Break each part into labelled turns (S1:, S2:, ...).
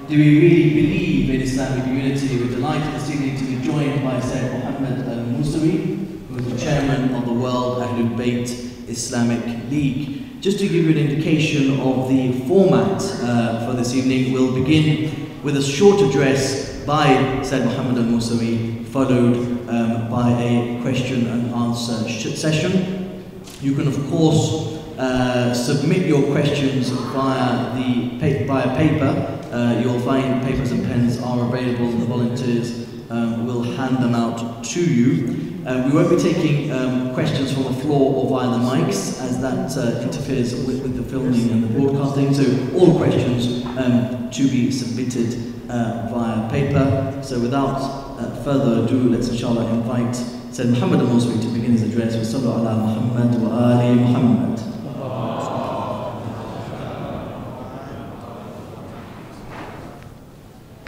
S1: do we really believe in Islamic unity? We're delighted this evening to be joined by Sayyid Mohammed Al-Musawi, who is the chairman of the World AhlulBayt Islamic League. Just to give you an indication of the format for this evening, we'll begin with a short address by Sayyid Mohammed Al-Musawi, followed by a question and answer session. You can of course submit your questions via paper. You'll find papers and pens are available. The volunteers will hand them out to you. We won't be taking questions from the floor or via the mics, as that interferes with the filming and the broadcasting. So all questions to be submitted via paper. So without further ado, let's inshallah invite Sayyid Mohammed Al-Musawi to begin his address with Sallu ala Muhammad wa ali Muhammad.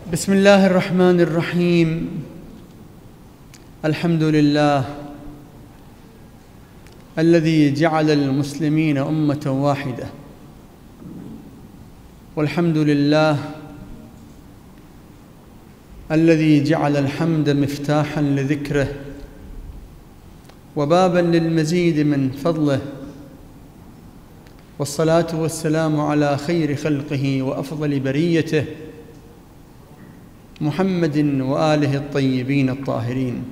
S2: بسم الله الرحمن الرحيم الحمد لله الذي جعل المسلمين أمة واحدة والحمد لله الذي جعل الحمد مفتاحا لذكره وبابا للمزيد من فضله والصلاة والسلام على خير خلقه وأفضل بريته محمد وآله الطيبين الطاهرين.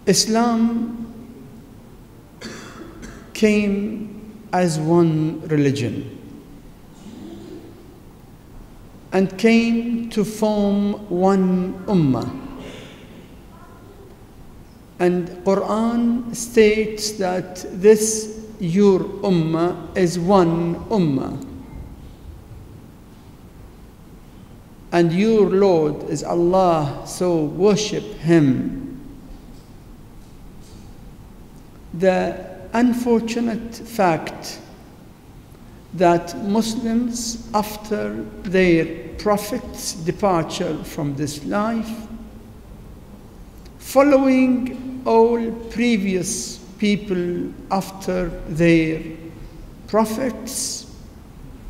S2: Islam came as one religion and came to form one ummah. And Quran states that this your ummah is one ummah. And your Lord is Allah, so worship Him. The unfortunate fact that Muslims, after their Prophet's departure from this life, following all previous people after their prophets,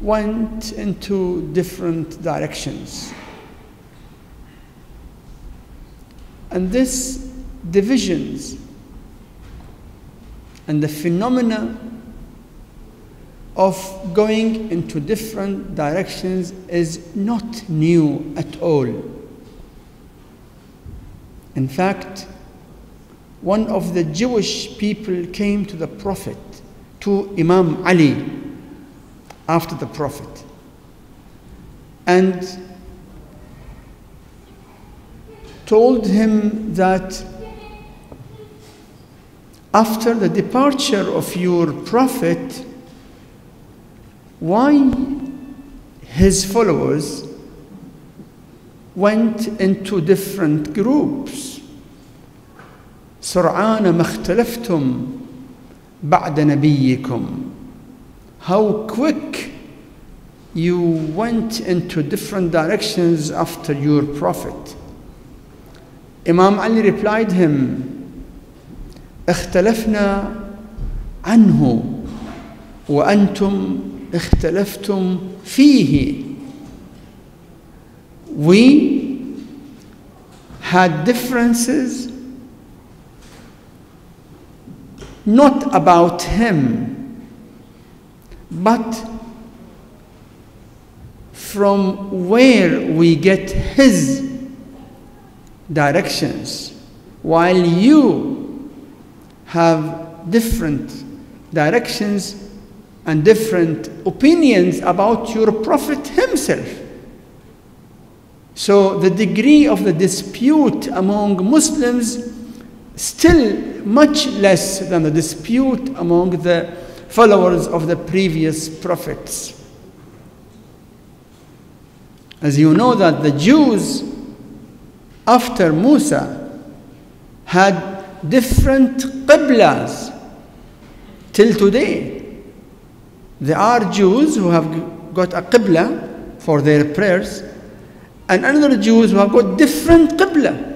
S2: went into different directions. And these divisions and the phenomena of going into different directions is not new at all. In fact, one of the Jewish people came to the Prophet, to Imam Ali, after the Prophet, and told him that after the departure of your Prophet, why his followers went into different groups. سرعان ما اختلفتم بعد نبيكم. How quick you went into different directions after your Prophet. Imam Ali replied him, اختلفنا عنه وأنتم اختلفتم فيه. We had differences not about him, but from where we get his directions, while you have different directions and different opinions about your Prophet himself. So the degree of the dispute among Muslims still much less than the dispute among the followers of the previous prophets. As you know that the Jews after Musa had different qiblas till today. There are Jews who have got a qibla for their prayers, and other Jews who have got different qibla.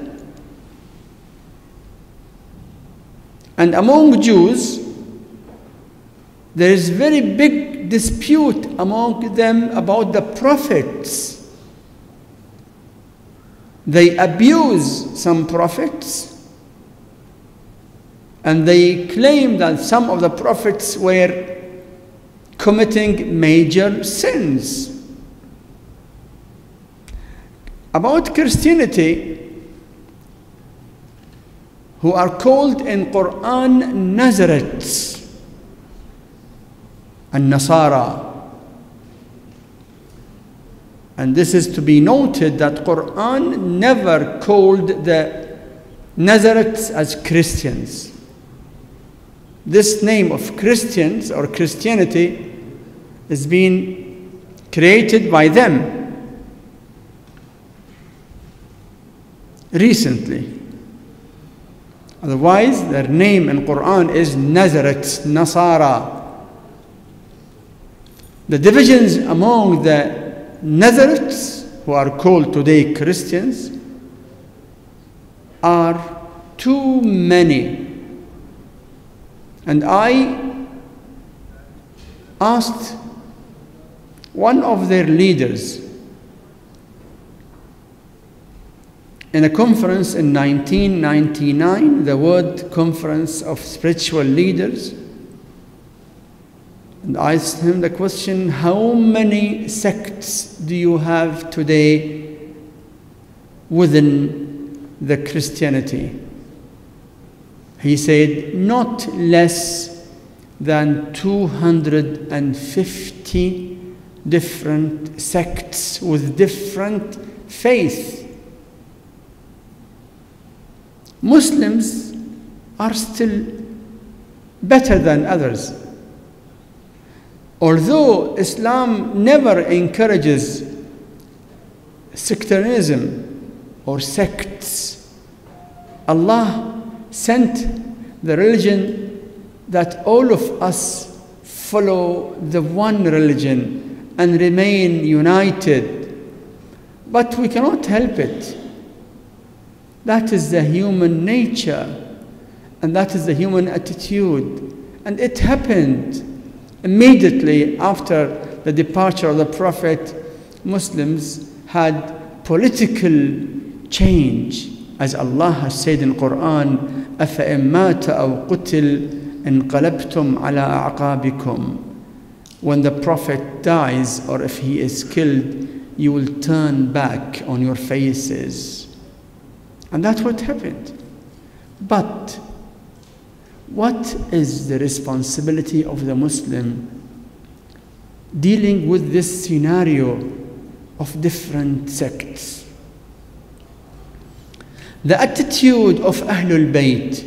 S2: And among Jews, there is very big dispute among them about the prophets. They abuse some prophets, and they claim that some of the prophets were committing major sins. About Christianity, who are called in Quran Nazarites and Nasara. And this is to be noted that Quran never called the Nazarites as Christians. This name of Christians or Christianity is being created by them recently. Otherwise, their name in Quran is Nazarites, Nasara. The divisions among the Nazarites, who are called today Christians, are too many. And I asked one of their leaders in a conference in 1999, the World Conference of Spiritual Leaders, and I asked him the question, how many sects do you have today within the Christianity? He said, not less than 250 different sects with different faith. Muslims are still better than others. Although Islam never encourages sectarianism or sects, Allah sent the religion that all of us follow the one religion and remain united. But we cannot help it. That is the human nature, and that is the human attitude. And it happened immediately after the departure of the Prophet. Muslims had political change, as Allah has said in Quran, أَفَإِن مَاتَ أَوْ قُتِلْ انقلبتم على أعقابكم. When the Prophet dies or if he is killed, you will turn back on your faces. And that's what happened. But what is the responsibility of the Muslim dealing with this scenario of different sects? The attitude of AhlulBayt,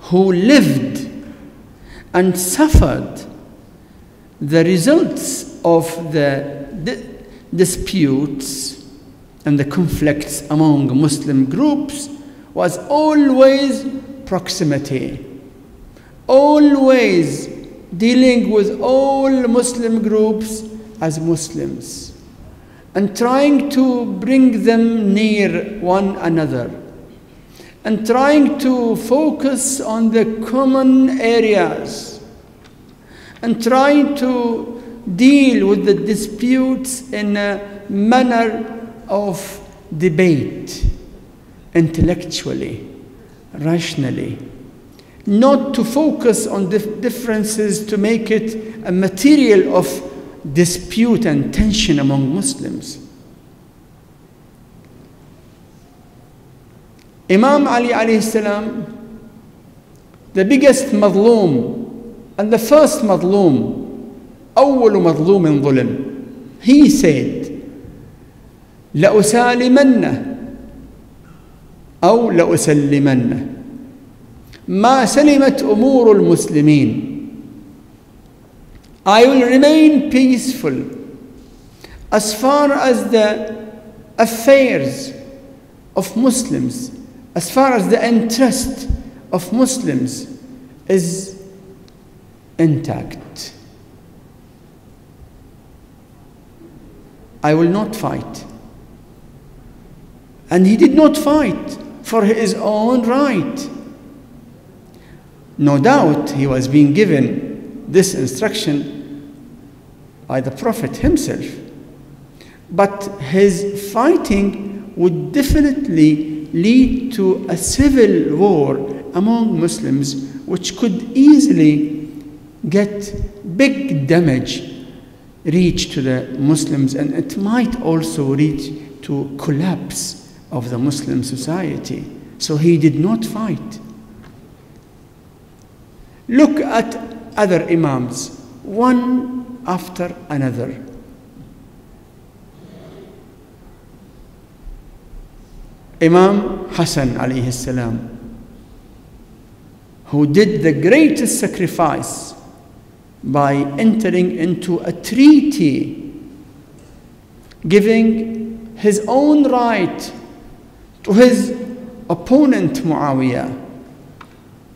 S2: who lived and suffered the results of the disputes and the conflicts among Muslim groups, was always proximity, always dealing with all Muslim groups as Muslims and trying to bring them near one another and trying to focus on the common areas and trying to deal with the disputes in a manner of debate, intellectually, rationally, not to focus on differences to make it a material of dispute and tension among Muslims. Imam Ali alayhi salam, the biggest madloom and the first madloom, أول مظلوم ظلم, he said, لأسالمن أو لأسلمن ما سلمت أمور المسلمين. I will remain peaceful as far as the affairs of Muslims, as far as the interest of Muslims is intact. I will not fight. And he did not fight for his own right. No doubt he was being given this instruction by the Prophet himself. But his fighting would definitely lead to a civil war among Muslims, which could easily get big damage reach to the Muslims, and it might also reach to collapse of the Muslim society. So he did not fight. Look at other Imams, one after another. Imam Hassan alayhi salam, who did the greatest sacrifice by entering into a treaty, giving his own right to his opponent Muawiyah,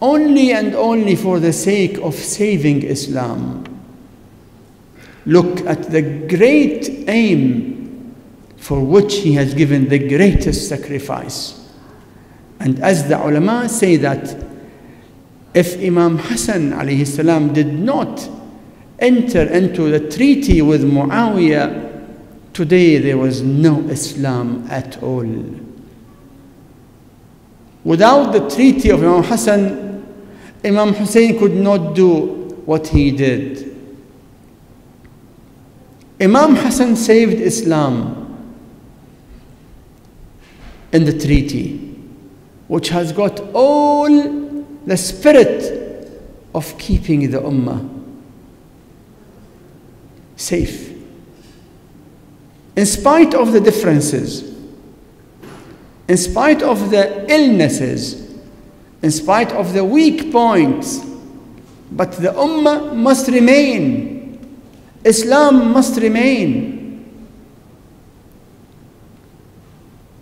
S2: only and only for the sake of saving Islam. Look at the great aim for which he has given the greatest sacrifice. And as the ulama say that if Imam Hassan alayhi salam did not enter into the treaty with Muawiyah, today there was no Islam at all. Without the treaty of Imam Hassan, Imam Hussein could not do what he did. Imam Hassan saved Islam in the treaty, which has got all the spirit of keeping the ummah safe. In spite of the differences, in spite of the illnesses, in spite of the weak points, but the ummah must remain. Islam must remain.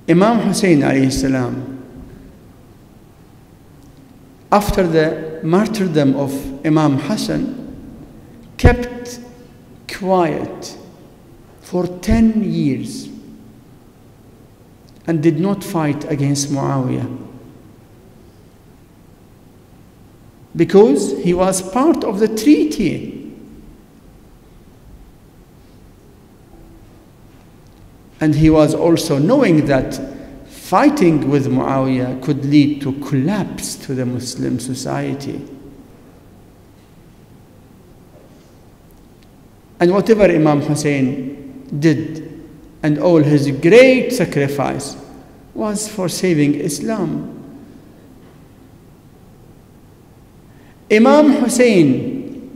S2: Imam Hussein alayhi salam, after the martyrdom of Imam Hassan, kept quiet for 10 years and did not fight against Muawiyah, because he was part of the treaty. And he was also knowing that fighting with Muawiyah could lead to collapse to the Muslim society. And whatever Imam Hussein did, and all his great sacrifice, was for saving Islam. Imam Hussein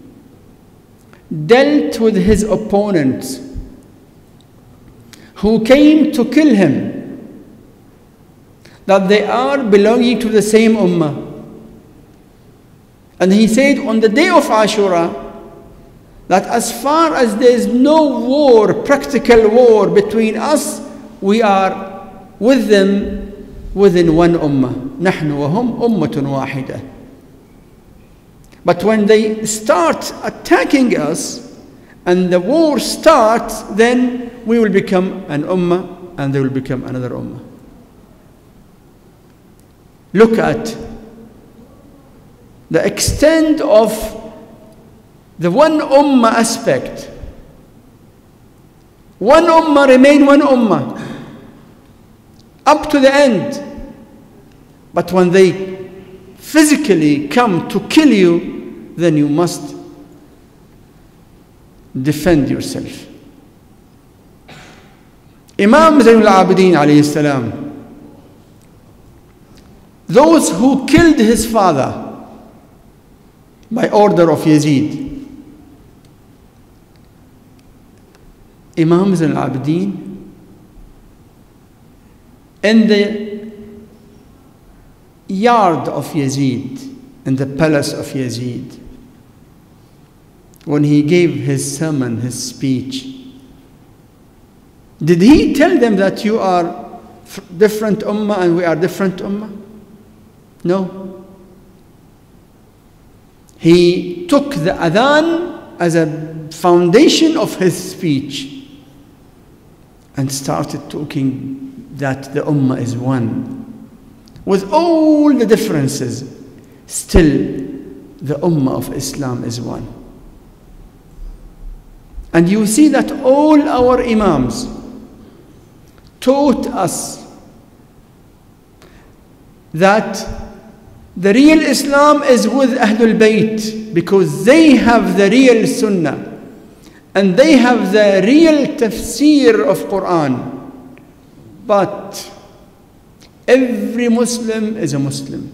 S2: dealt with his opponents who came to kill him, that they are belonging to the same ummah. And he said on the day of Ashura that as far as there is no war, practical war between us, we are with them within one ummah. نحن وهم أمة واحدة. But when they start attacking us and the war starts, then we will become an ummah and they will become another ummah. Look at the extent of the one ummah aspect. One ummah remain one ummah up to the end. But when they physically come to kill you, then you must defend yourself. Imam Zayn al-Abidin alayhi salam, those who killed his father by order of Yazid, Imam Zayn al-Abidin, in the yard of Yazid, in the palace of Yazid, when he gave his sermon, his speech, did he tell them that you are different ummah and we are different ummah? No. He took the adhan as a foundation of his speech and started talking that the ummah is one. With all the differences, still the Ummah of Islam is one. And you see that all our Imams taught us that the real Islam is with Ahlul Bayt, because they have the real Sunnah and they have the real tafsir of Quran. But every Muslim is a Muslim.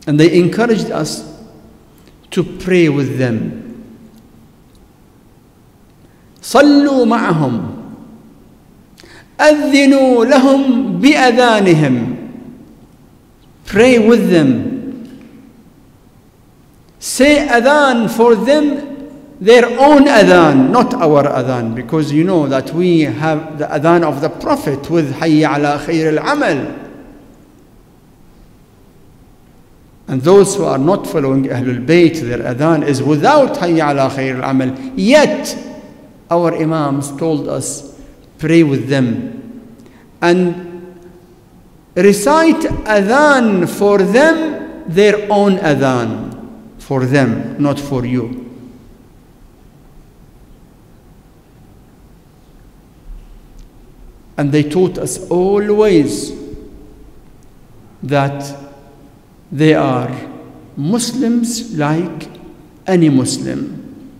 S2: And they encouraged us to pray with them. صلوا معهم أذنوا لهم بأذانهم. Pray with them. Say adhan for them, their own adhan, not our adhan, because you know that we have the adhan of the Prophet with Hayya ala khair al-amal. And those who are not following Ahlul Bayt, their adhan is without Hayya ala khair al-amal. Yet our Imams told us, pray with them and recite adhan for them, their own adhan, for them, not for you. And they taught us always that they are Muslims like any Muslim,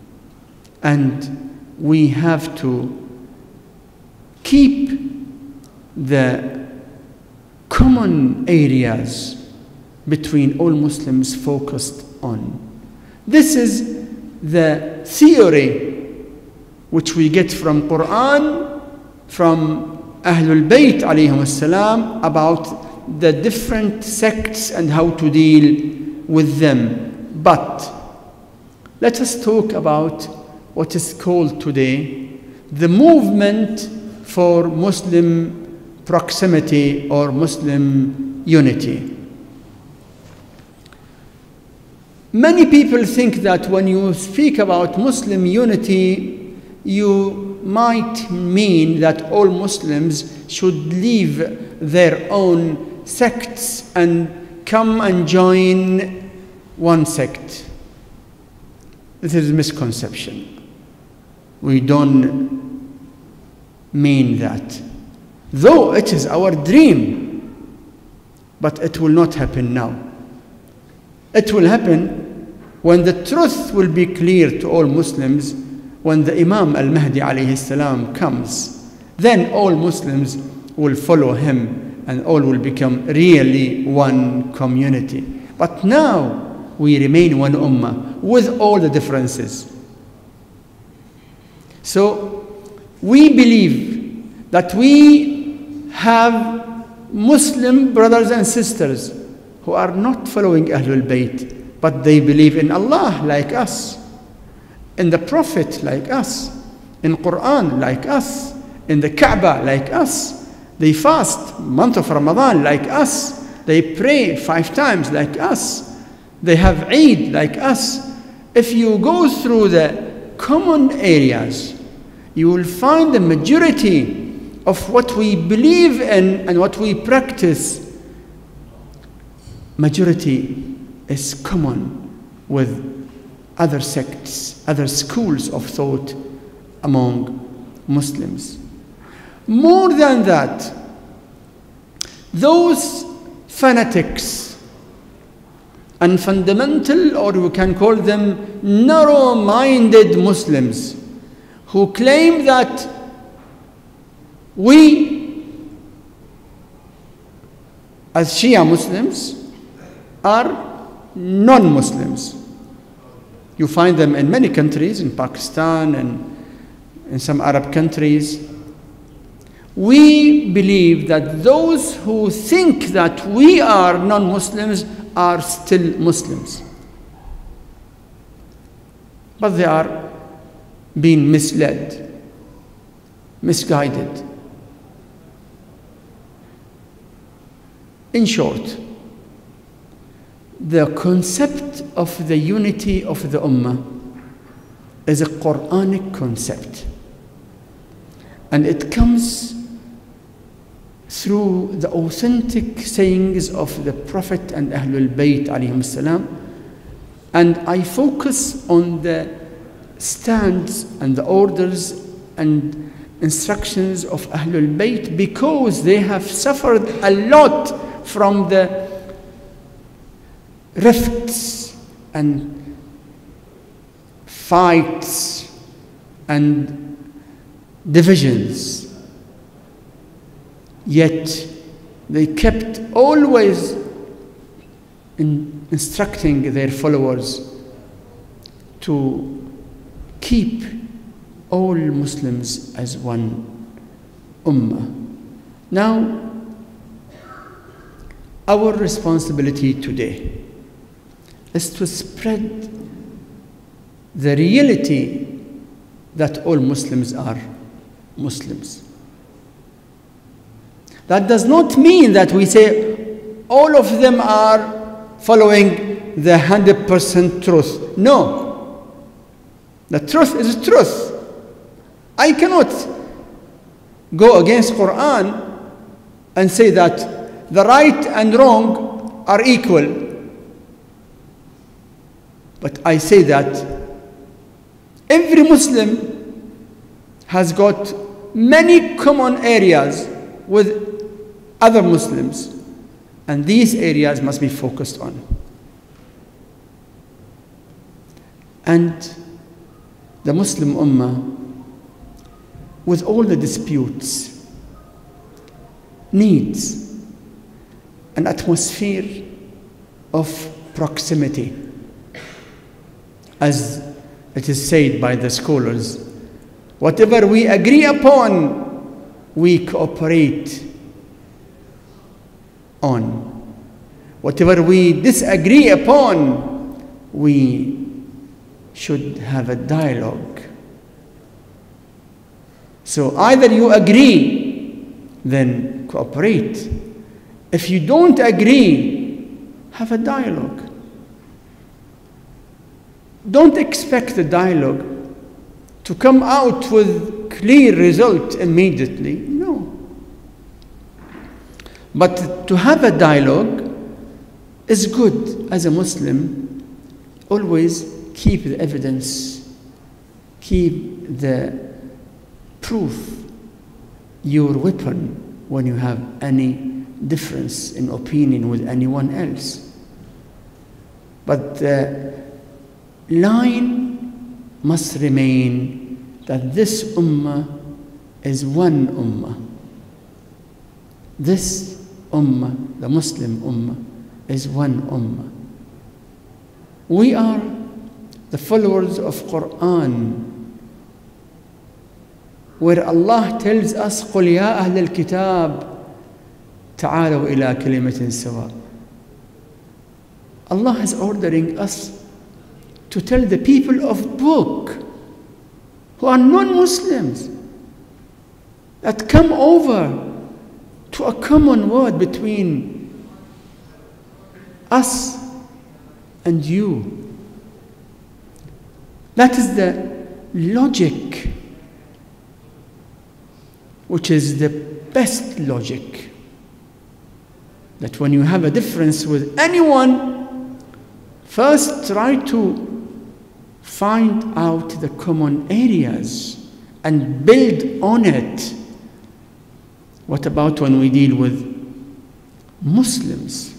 S2: and we have to keep the common areas between all Muslims focused on. This is the theory which we get from Quran, from Ahlul Bayt alayhim as-salam, about the different sects and how to deal with them. But let us talk about what is called today the movement for Muslim proximity or Muslim unity. Many people think that when you speak about Muslim unity, you might mean that all Muslims should leave their own sects and come and join one sect. This is a misconception. We don't mean that. Though it is our dream, but it will not happen now. It will happen when the truth will be clear to all Muslims, when the Imam Al-Mahdi alayhi salam comes. Then all Muslims will follow him and all will become really one community. But now we remain one ummah with all the differences. So we believe that we have Muslim brothers and sisters who are not following Ahlul Bayt, but they believe in Allah like us, in the Prophet like us, in Quran like us, in the Kaaba like us. They fast month of Ramadan like us. They pray 5 times like us. They have Eid like us. If you go through the common areas, you will find the majority of what we believe in and what we practice, majority is common with other sects, other schools of thought among Muslims. More than that, those fanatics and fundamental, or we can call them narrow-minded Muslims, who claim that we, as Shia Muslims, are non-Muslims. You find them in many countries, in Pakistan and in some Arab countries. We believe that those who think that we are non-Muslims are still Muslims. But they are being misled, misguided. In short, the concept of the unity of the Ummah is a Quranic concept. And it comes through the authentic sayings of the Prophet and Ahlul Bayt alayhim salam, And I focus on the stands and the orders and instructions of Ahlul Bayt because they have suffered a lot from the rifts and fights and divisions. Yet they kept always instructing their followers to keep all Muslims as one ummah. Now, our responsibility today is to spread the reality that all Muslims are Muslims. That does not mean that we say all of them are following the 100% truth. No. The truth is truth. I cannot go against Quran and say that the right and wrong are equal. But I say that every Muslim has got many common areas with other Muslims, and these areas must be focused on. And the Muslim Ummah, with all the disputes, needs an atmosphere of proximity. As it is said by the scholars, whatever we agree upon, we cooperate on. Whatever we disagree upon, we should have a dialogue. So either you agree, then cooperate. If you don't agree, have a dialogue. Don't expect the dialogue to come out with clear result immediately. No. But to have a dialogue is good. As a Muslim, always keep the evidence, keep the proof, your weapon when you have any difference in opinion with anyone else. But the line must remain that this ummah is one ummah. This ummah, the Muslim ummah, is one ummah. We are the followers of Quran, where Allah tells us, قُلْ يَا أَهْلَ الْكِتَابِ تَعَالَوْا إِلَىٰ كَلِمَةٍ سَوَاءٍ. Allah is ordering us to tell the people of book who are non-Muslims that come over to a common word between us and you. That is the logic, which is the best logic. That when you have a difference with anyone, first try to find out the common areas and build on it. What about when we deal with Muslims?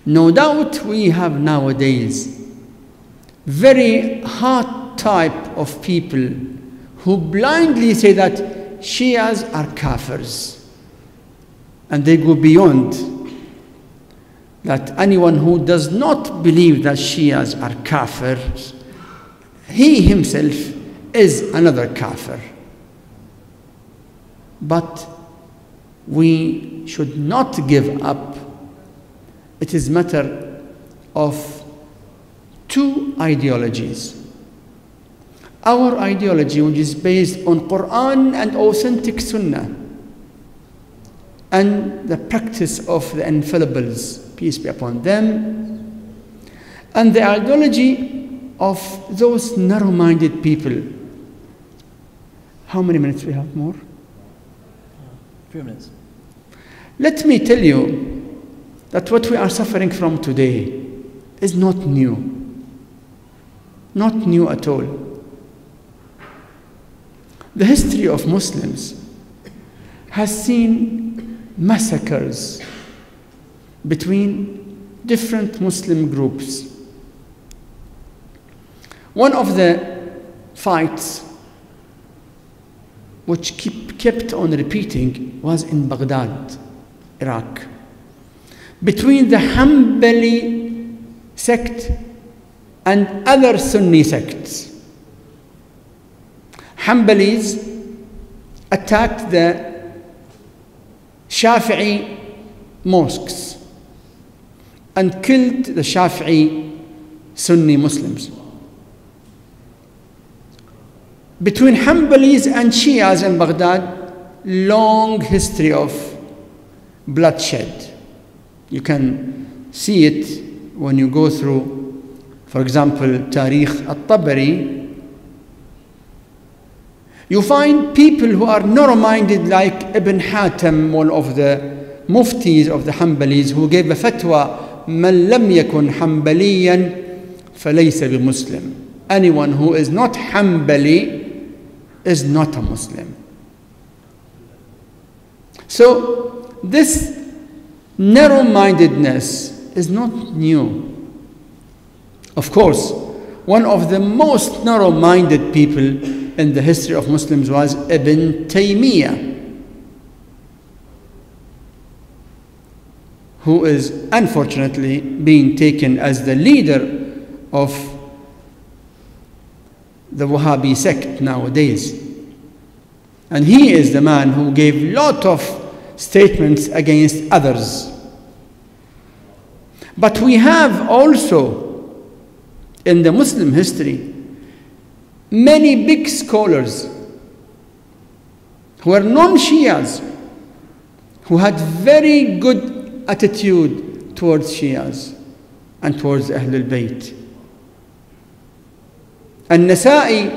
S2: No doubt we have nowadays very hard type of people who blindly say that Shias are kafirs. And they go beyond that. Anyone who does not believe that Shias are kafirs, he himself is another kafir. But we should not give up. It is a matter of two ideologies. Our ideology, which is based on Quran and authentic Sunnah, and the practice of the infallibles, peace be upon them, and the ideology of those narrow-minded people. How many minutes we have more?
S1: A few minutes.
S2: Let me tell you that what we are suffering from today is not new. Not new at all. The history of Muslims has seen massacres between different Muslim groups. One of the fights which kept on repeating was in Baghdad, Iraq, between the Hanbali sect and other Sunni sects. Hanbalis attacked the Shafi'i mosques and killed the Shafi'i Sunni Muslims. Between Hanbalis and Shias in Baghdad, long history of bloodshed. You can see it when you go through, for example, Tarikh al-Tabari. You find people who are narrow-minded like Ibn Hatim, one of the muftis of the Hanbalis, who gave a fatwa, مَنْ لَمْ يَكُنْ حَنْبَلِيًّا فَلَيْسَ بِمُسْلِمٍ. Anyone who is not Hanbali is not a Muslim. So this narrow-mindedness is not new. Of course, one of the most narrow-minded people in the history of Muslims was Ibn Taymiyyah, who is unfortunately being taken as the leader of the Wahhabi sect nowadays. And he is the man who gave a lot of statements against others. But we have also in the Muslim history many big scholars who are non-Shias, who had very good attitude towards Shias and towards AhlulBayt. An-Nasa'i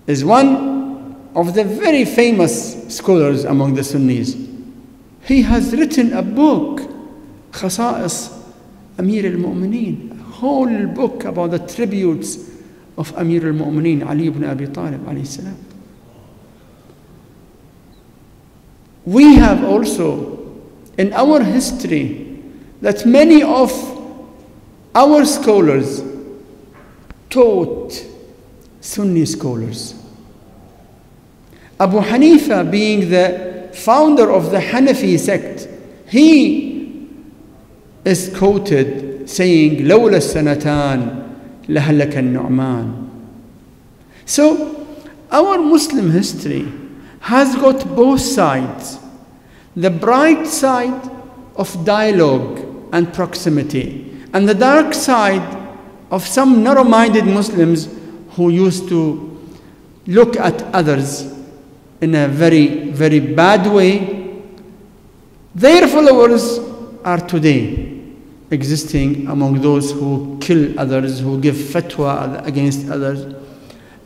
S2: is one of the very famous scholars among the Sunnis. He has written a book, Khasa'is Amir al-Mu'mineen, a whole book about the tributes of Amir al-Mu'mineen, Ali ibn Abi Talib alayhi salam. We have also in our history that many of our scholars taught Sunni scholars. Abu Hanifa, being the founder of the Hanafi sect, he is quoted saying, لولا السنتان لهلك النعمان. So our Muslim history has got both sides. The bright side of dialogue and proximity, and the dark side of some narrow-minded Muslims who used to look at others in a very, very bad way. Their followers are today existing among those who kill others, who give fatwa against others.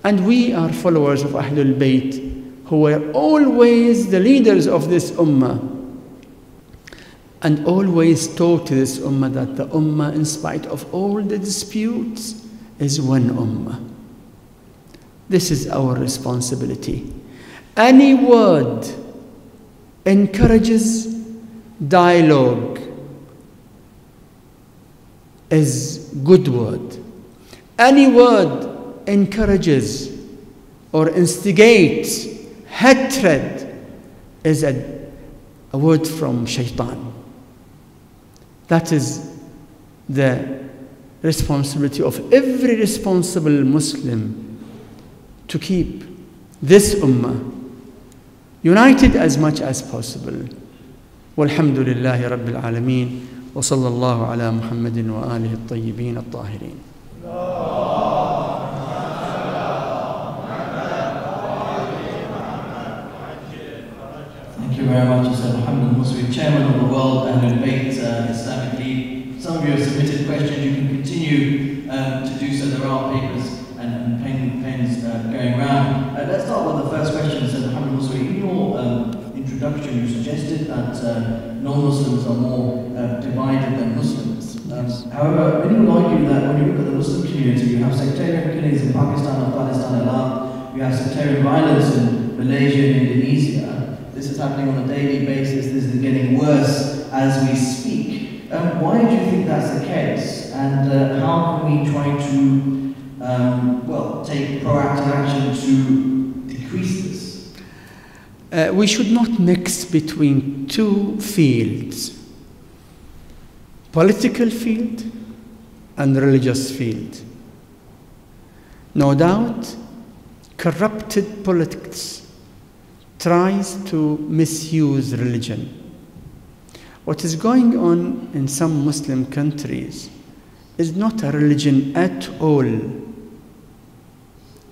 S2: And we are followers of Ahlul Bayt, who were always the leaders of this ummah, and always taught to this ummah that the ummah, in spite of all the disputes, is one ummah. This is our responsibility. Any word encourages dialogue is good word. Any word encourages or instigates hatred is a word from shaitan. That is the responsibility of every responsible Muslim, to keep this ummah united as much as possible. Walhamdulillahi Rabbil Alameen, wa sallallahu ala Muhammadin wa alihi at-tayyibin at-tahirin.
S1: Thank you very much, Mr. Mohammed Al-Musawi, Chairman of the World AhlulBayt Islamic League. Some of you have submitted questions. You can continue to do so. There are papers and pens going around. Let's start with the first question, Mr. Mohammed Al-Musawi. In your introduction, you suggested that non-Muslims are more divided than Muslims. However, many will argue that when you look at the Muslim community, you have sectarian killings in Pakistan, Afghanistan, Iraq, you have sectarian violence in Malaysia and Indonesia. This is happening on a daily basis, this is getting worse as we speak. Why do you think that's the case? And how can we try to, take proactive action to decrease this?
S2: We should not mix between two fields, political field and religious field. No doubt, corrupted politics tries to misuse religion. What is going on in some Muslim countries is not a religion at all.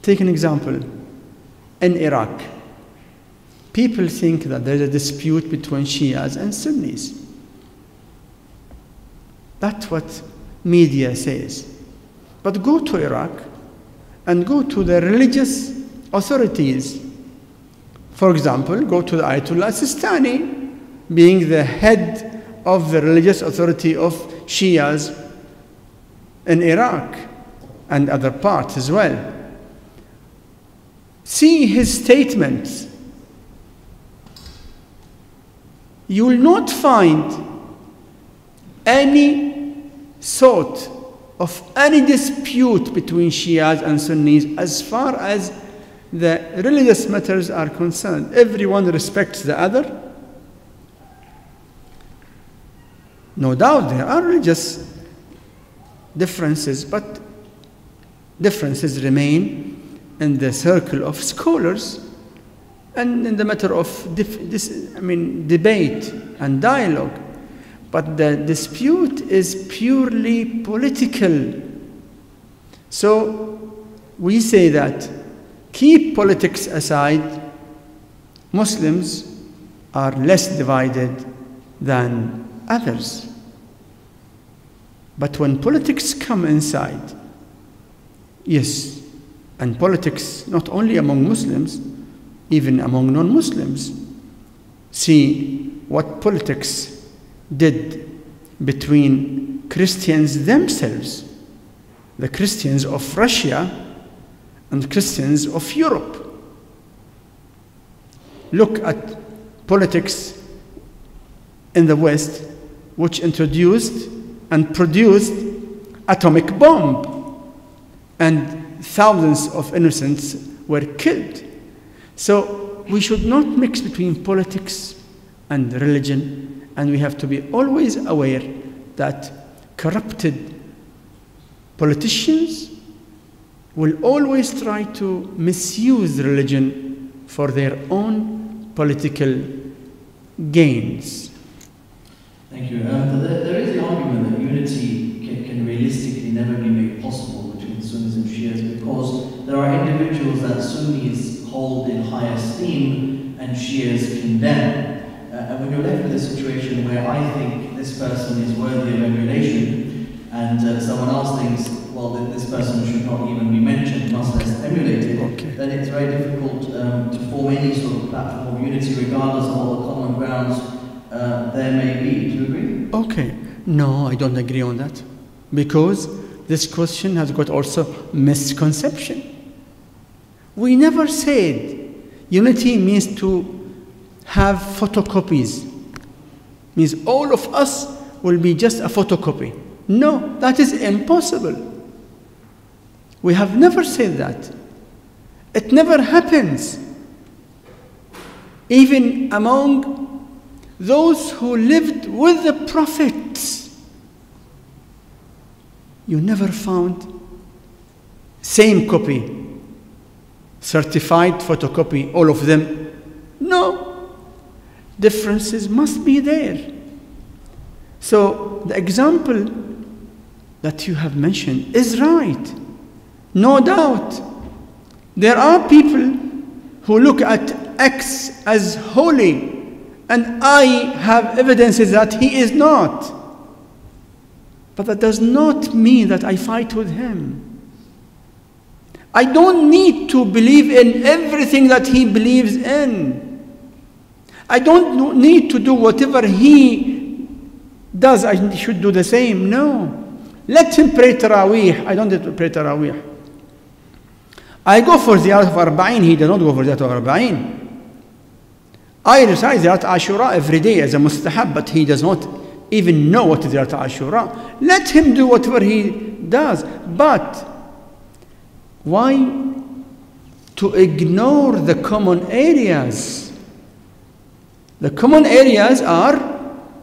S2: Take an example. In Iraq, people think that there's a dispute between Shias and Sunnis. That's what media says. But go to Iraq and go to the religious authorities. For example, go to the Ayatollah Sistani, being the head of the religious authority of Shias in Iraq and other parts as well. See his statements. You will not find any sort of any dispute between Shias and Sunnis as far as the religious matters are concerned. Everyone respects the other. No doubt there are religious differences, but differences remain in the circle of scholars and in the matter of debate and dialogue. But the dispute is purely political. So we say that keep politics aside, Muslims are less divided than others. But when politics come inside, yes, and politics not only among Muslims, even among non-Muslims, see what politics did between Christians themselves, the Christians of Russia and Christians of Europe. Look at politics in the West, which introduced and produced atomic bomb, and thousands of innocents were killed. So we should not mix between politics and religion, and we have to be always aware that corrupted politicians will always try to misuse religion for their own political gains.
S1: Thank you. There is the argument that unity can realistically never be made possible between Sunnis and Shias because there are individuals that Sunnis hold in high esteem and Shias condemn. And when you're left with a situation where I think this person is worthy of emulation and someone else thinks, well, this person should not even be mentioned, much less emulated, then it's very difficult to form any sort of platform of unity regardless of what the common grounds there may be. Do you agree?
S2: Okay. No, I don't agree on that. Because this question has got also misconception. We never said unity means to have photocopies. Means all of us will be just a photocopy. No, that is impossible. We have never said that. It never happens. Even among those who lived with the prophets, you never found same copy, certified photocopy, all of them. No, differences must be there. So the example that you have mentioned is right. No doubt. There are people who look at X as holy, and I have evidences that he is not. But that does not mean that I fight with him. I don't need to believe in everything that he believes in. I don't need to do whatever he does, I should do the same. No. Let him pray Taraweeh. I don't need to pray Taraweeh. I go for Ziyarat of Arba'in. He does not go for Ziyarat of Arba'in. I recite Ziyarat Ashura every day as a mustahab, but he does not even know what is Ziyarat Ashura. Let him do whatever he does. But why to ignore the common areas? The common areas are,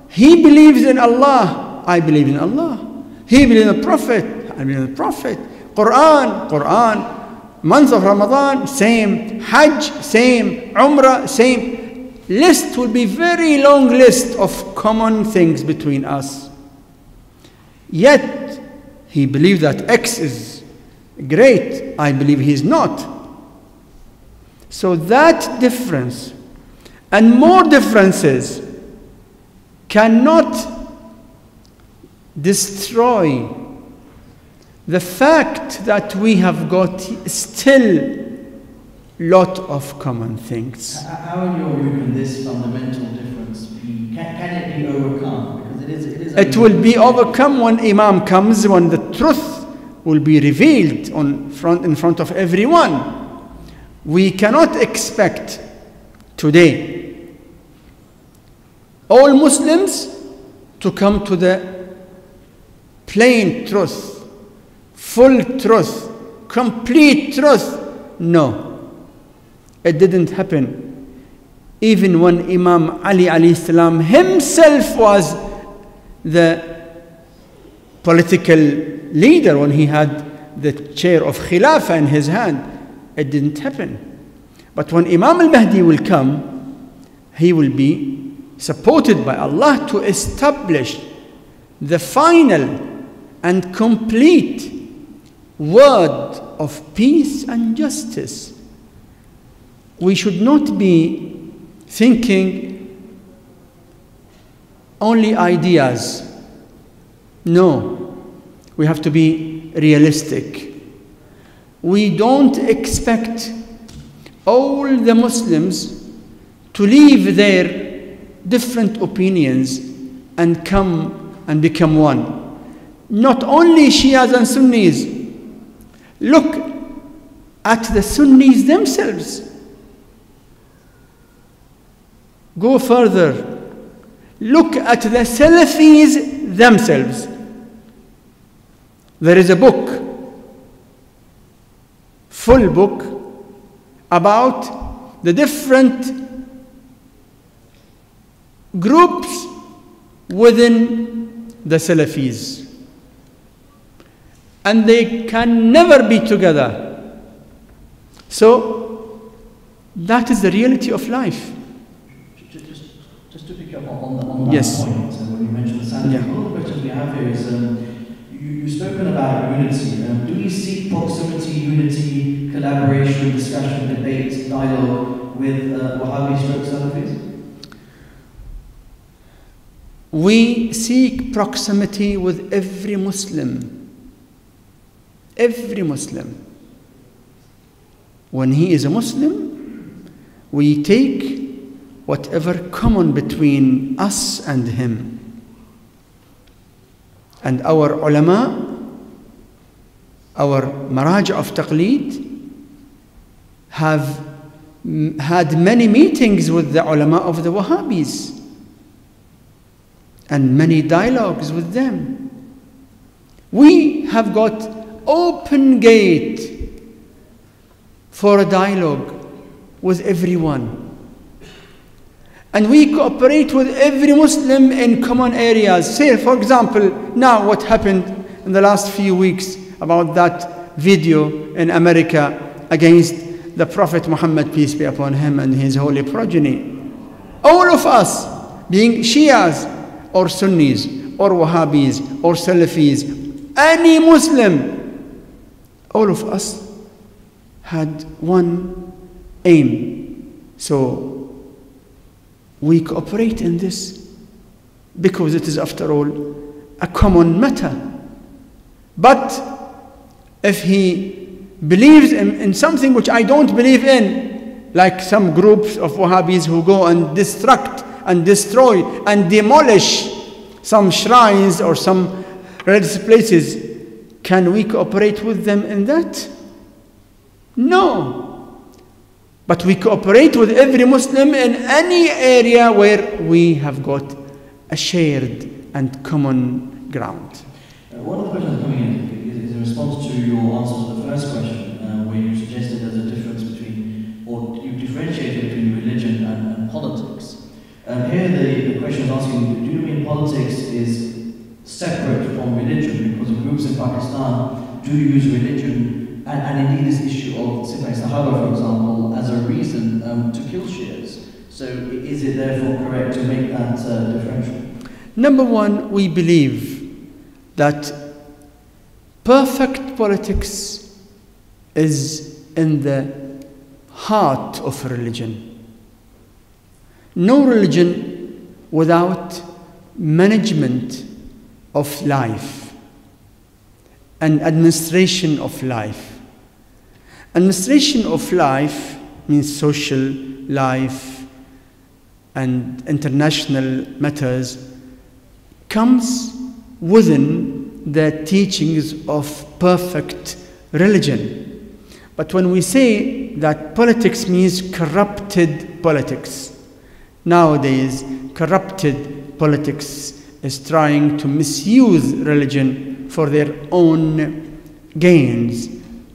S2: he believes in Allah, I believe in Allah. He believes in the Prophet, I believe in the Prophet. Quran. Month of Ramadan, same. Hajj, same. Umrah, same. List will be very long list of common things between us. Yet, he believes that X is great. I believe he is not. So that difference and more differences cannot destroy the fact that we have got still lot of common things.
S1: How in your view can this fundamental difference be, can it be overcome? Because
S2: it will be overcome when Imam comes, when the truth will be revealed in front of everyone. We cannot expect today all Muslims to come to the plain truth, full truth, complete truth. No, it didn't happen. Even when Imam Ali alayhi salam himself was the political leader, when he had the chair of Khilafah in his hand, it didn't happen. But when Imam al-Mahdi will come, he will be supported by Allah to establish the final and complete word of peace and justice. We should not be thinking only ideas. No, we have to be realistic. We don't expect all the Muslims to leave their different opinions and come and become one. Not only Shias and Sunnis. Look at the Sunnis themselves. Go further. Look at the Salafis themselves. There is a book, full book, about the different groups within the Salafis. And they can never be together. So, that is the reality of life.
S1: Just to pick up on that
S2: Yes.
S1: point, when you mentioned the Salafi,
S2: Yeah.
S1: one of the questions we have here is, you've spoken about unity. Do we seek proximity, unity, collaboration, discussion, debate, dialogue with Wahhabi/Salafis?
S2: We seek proximity with every Muslim. Every Muslim. When he is a Muslim, we take whatever common between us and him. And our ulama, our maraj of taqleed, have had many meetings with the ulama of the Wahhabis and many dialogues with them. We have got open gate for a dialogue with everyone. And we cooperate with every Muslim in common areas. Say, for example, now what happened in the last few weeks about that video in America against the Prophet Muhammad, peace be upon him, and his holy progeny. All of us, being Shias or Sunnis or Wahhabis or Salafis, any Muslim, all of us had one aim. So we cooperate in this because it is, after all, a common matter. But if he believes in something which I don't believe in, like some groups of Wahhabis who go and destruct and destroy and demolish some shrines or some religious places, can we cooperate with them in that? No. But we cooperate with every Muslim in any area where we have got a shared and common ground.
S1: One of the questions coming in is in response to your answer to the first question, where you suggested there's a difference between, or you differentiated between religion and politics. Here the question is asking, do you mean politics is separate from religion? Because the groups in Pakistan do use religion and indeed this issue of Sifai Sahaba, for example, as a reason to kill Shias. So is it therefore correct to make that differential?
S2: Number one, we believe that perfect politics is in the heart of religion. No religion without management of life and administration of life. Administration of life means social life and international matters comes within the teachings of perfect religion. But when we say that politics means corrupted politics, nowadays corrupted politics is trying to misuse religion for their own gains.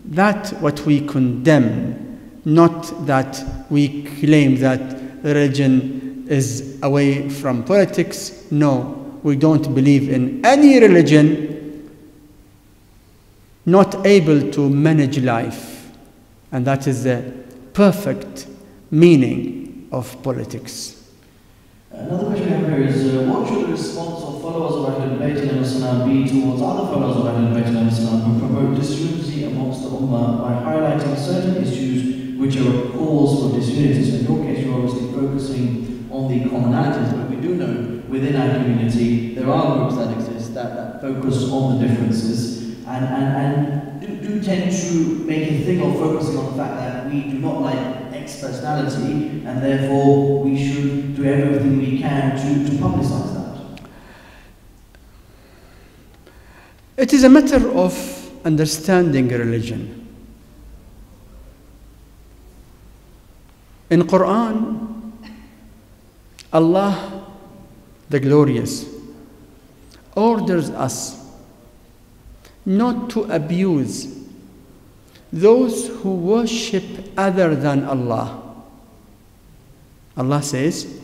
S2: That's what we condemn, not that we claim that religion is away from politics. No. We don't believe in any religion not able to manage life. And that is the perfect meaning of politics.
S1: Another question I have here is, what should the response of followers of AhlulBayt be towards other followers of AhlulBayt who promote disunity amongst the Ummah by highlighting certain issues which are a cause for disunity? So in your case, you're obviously focusing on the commonalities, but we do know within our community, there are groups that exist that focus on the differences and do tend to make a thing of focusing on the fact that we do not like X personality and therefore we should do everything we can to publicize that.
S2: It is a matter of understanding religion. In Quran, Allah the Glorious orders us not to abuse those who worship other than Allah. Allah says,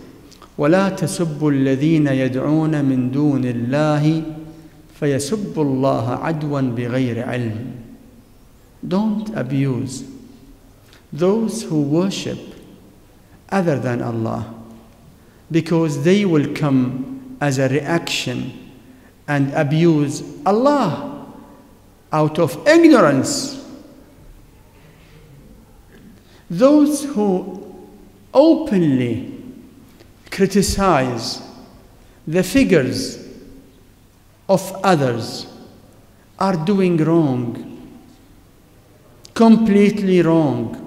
S2: وَلَا تَسُبُّوا الَّذِينَ يَدْعُونَ مِن دُونِ اللَّهِ فَيَسُبُّوا اللَّهَ عَدْوًا بِغَيْرِ عِلْمٍ. Don't abuse those who worship other than Allah, because they will come as a reaction and abuse Allah out of ignorance. Those who openly criticize the figures of others are doing wrong, completely wrong.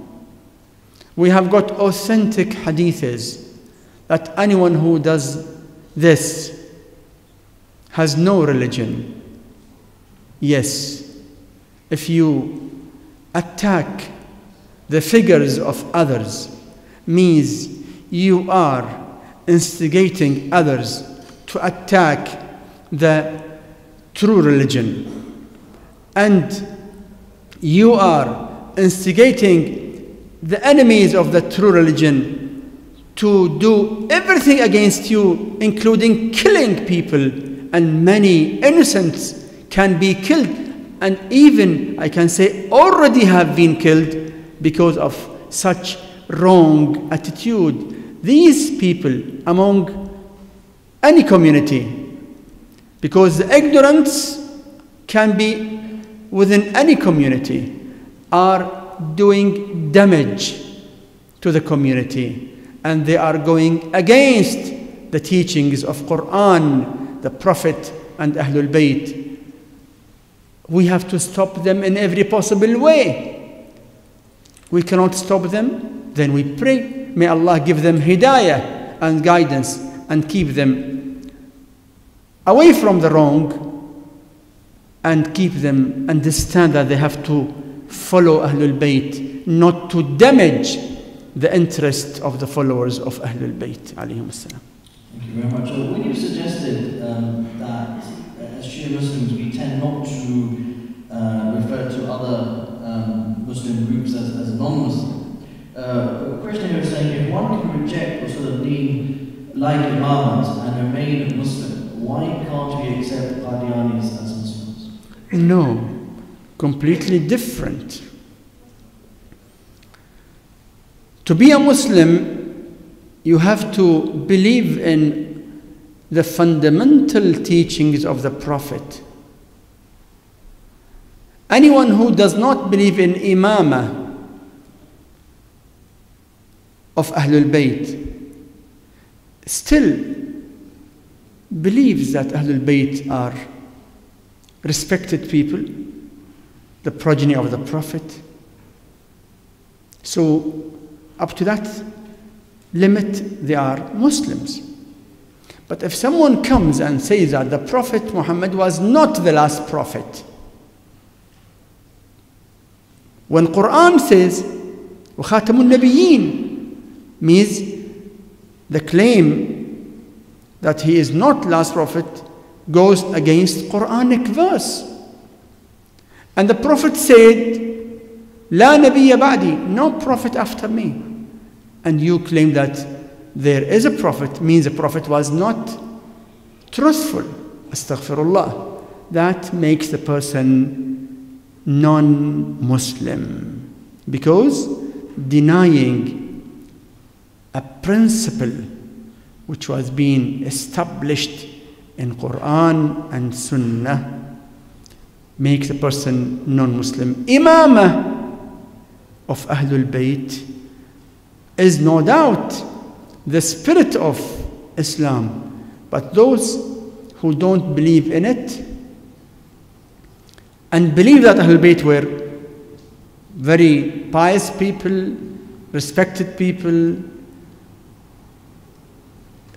S2: We have got authentic hadiths that anyone who does this has no religion. Yes, if you attack the figures of others, means you are instigating others to attack the true religion, and you are instigating the enemies of the true religion to do everything against you, including killing people, and many innocents can be killed, and even, I can say, already have been killed because of such wrong attitude. These people among any community, because the ignorance can be within any community, are doing damage to the community, and they are going against the teachings of Quran, the Prophet, and Ahlul Bayt. We have to stop them in every possible way. We cannot stop them, then we pray, may Allah give them hidayah and guidance and keep them away from the wrong and keep them understand that they have to follow Ahlul Bayt, not to damage the interest of the followers of Ahlul Bayt alayhim assalam.
S1: Thank you very much. When you suggested that as Shia Muslims we tend not to refer to other Muslim groups as non-Muslim, the question here is saying if one can reject or sort of lean like Imamats and remain a Muslim, why can't we accept Qadianis as Muslims?
S2: No, completely different. To be a Muslim, you have to believe in the fundamental teachings of the Prophet. Anyone who does not believe in Imamah of Ahlul Bayt still believes that Ahlul Bayt are respected people, the progeny of the Prophet. So, up to that limit, they are Muslims. But if someone comes and says that the Prophet Muhammad was not the last prophet, when Quran says وَخَاتَمُ النَّبِيِّينَ means the claim that he is not last prophet goes against Quranic verse. And the Prophet said, La nabiyya ba'di, no prophet after me. And you claim that there is a prophet, means the prophet was not truthful. Astaghfirullah. That makes the person non-Muslim. Because denying a principle which was being established in Quran and Sunnah makes a person non-Muslim. Imamah of Ahlul Bayt is no doubt the spirit of Islam, but those who don't believe in it and believe that Ahlul Bayt were very pious people, respected people,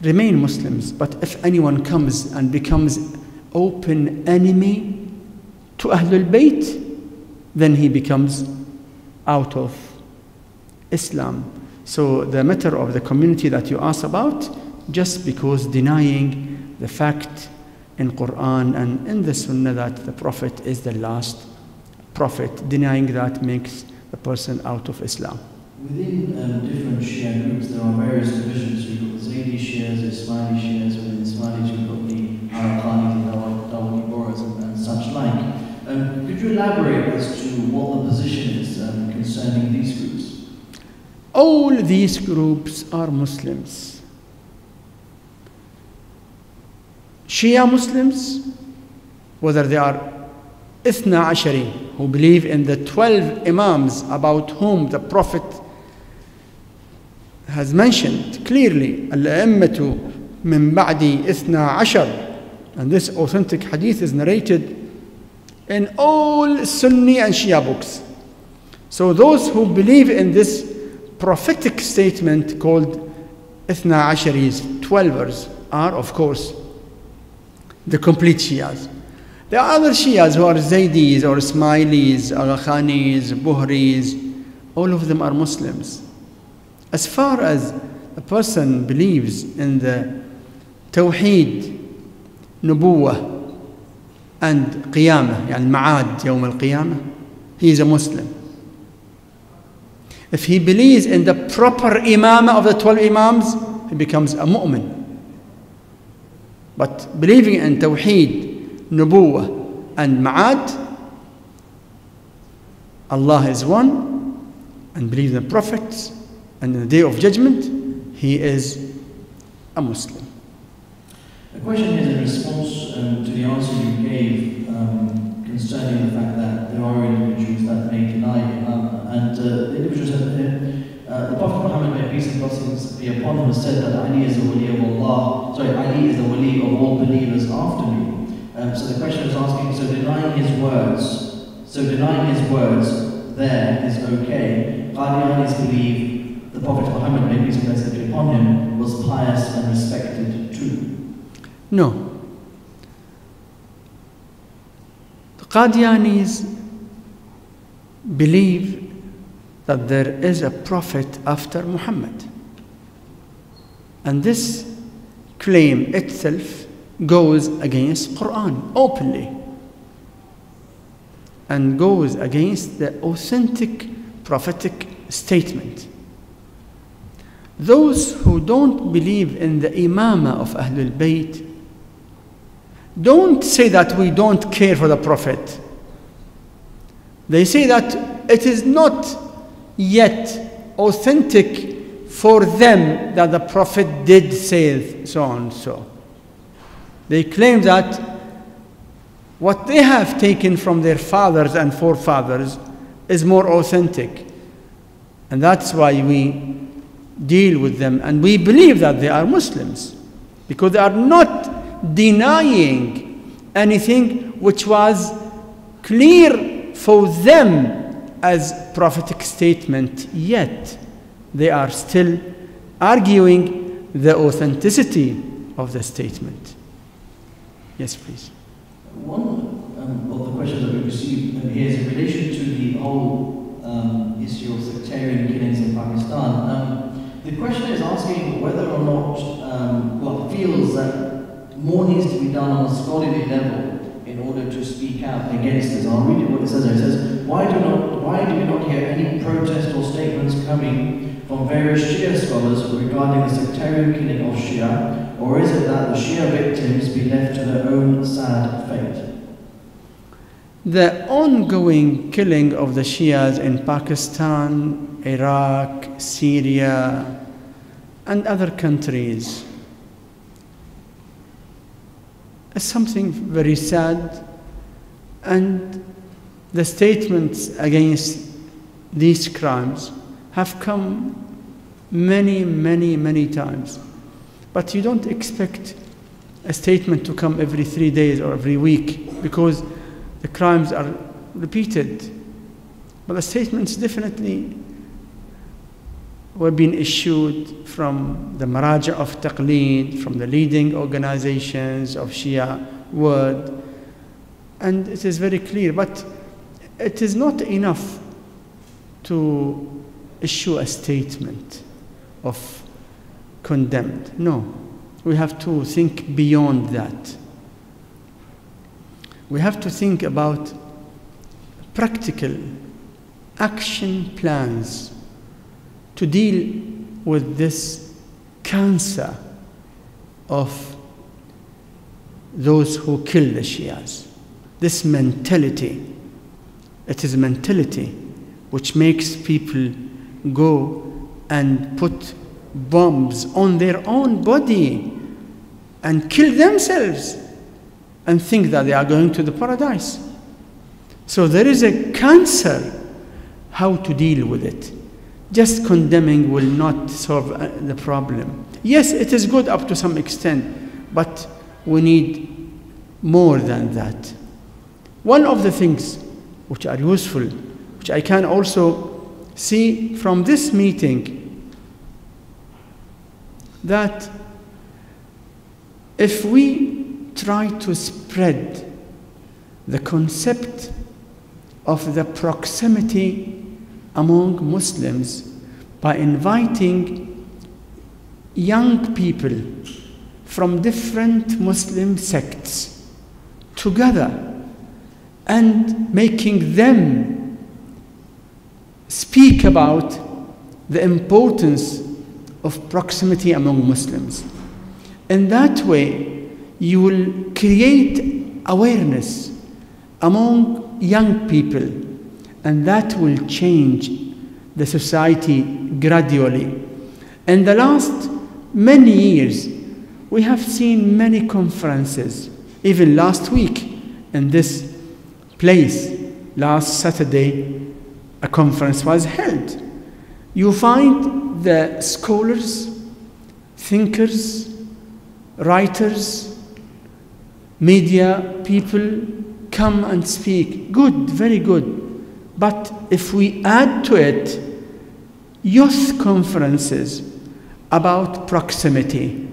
S2: remain Muslims. But if anyone comes and becomes open enemy to Ahlul Bayt, then he becomes out of Islam. So the matter of the community that you asked about, just because denying the fact in Quran and in the Sunnah that the Prophet is the last prophet, denying that makes the person out of Islam.
S1: Within different Shia groups, there are various divisions. We've got the Zaydi Shias, the Ismaili Shias. Within the Ismailis, we've got the Arakanis, the Dawani Boras, and such like. Could you elaborate as to what the position is concerning these groups?
S2: All these groups are Muslims. Shia Muslims, whether they are Ithna Ashari, who believe in the 12 Imams about whom the Prophet has mentioned clearly, Al-A'immatu min ba'di Ithna Ashar, and this authentic hadith is narrated in all Sunni and Shia books. So those who believe in this prophetic statement called Ithna Asharis, 12ers, are of course the complete Shias. There are other Shias who are Zaydis or Ismailis, Agha-Khanis, Buhris, all of them are Muslims. As far as a person believes in the Tawheed, Nubuwah, and Qiyamah, yani Ma'ad, Yawm al-Qiyamah, he is a Muslim. If he believes in the proper Imamah of the 12 Imams, he becomes a mu'min. But believing in Tawheed, Nubuwah, and Ma'ad, Allah is one, and believes in the prophets, and in the Day of Judgment, he is a Muslim.
S1: The question is in response to the answer you gave concerning the fact that there are individuals that may deny Imamah, and the individual said the Prophet Muhammad, may peace and blessings be upon him, has said that Ali is the wali of Allah. Sorry, Ali is the wali of all believers after me. So the question is asking, so denying his words there is okay. Qadianis believe the Prophet Muhammad, may peace and blessings be upon him, was pious and respected too.
S2: No. Qadianis believe that there is a prophet after Muhammad. And this claim itself goes against Quran openly and goes against the authentic prophetic statement. Those who don't believe in the imamah of Ahlul Bayt don't say that we don't care for the Prophet. They say that it is not yet authentic for them that the Prophet did say so and so. They claim that what they have taken from their fathers and forefathers is more authentic. And that's why we deal with them, and we believe that they are Muslims, because they are not denying anything which was clear for them as prophetic statement, yet they are still arguing the authenticity of the statement. Yes, please.
S1: One of the questions that we received here is in relation to the whole issue of sectarian killings in Pakistan. The question is asking whether or not God feels that more needs to be done on a scholarly level in order to speak out against this. I'll read you what it says there. It says, why do we not hear any protest or statements coming from various Shia scholars regarding the sectarian killing of Shia, or is it that the Shia victims be left to their own sad fate?
S2: The ongoing killing of the Shias in Pakistan, Iraq, Syria, and other countries is something very sad, and the statements against these crimes have come many, many, many times. But you don't expect a statement to come every 3 days or every week, because the crimes are repeated. But the statements definitely were being issued from the Maraja of Taqleed, from the leading organizations of Shia world, and it is very clear. But it is not enough to issue a statement of condemned. No, we have to think beyond that. We have to think about practical action plans to deal with this cancer of those who kill the Shias. This mentality, it is a mentality which makes people go and put bombs on their own body and kill themselves and think that they are going to the paradise. So there is a cancer, how to deal with it. Just condemning will not solve the problem. Yes, it is good up to some extent, but we need more than that. One of the things which are useful, which I can also see from this meeting, that if we try to spread the concept of the proximity among Muslims by inviting young people from different Muslim sects together and making them speak about the importance of proximity among Muslims. In that way, you will create awareness among young people, and that will change the society gradually. In the last many years, we have seen many conferences. Even last week in this place, last Saturday, a conference was held. You find the scholars, thinkers, writers, media people come and speak. Good, very good. But if we add to it youth conferences about proximity,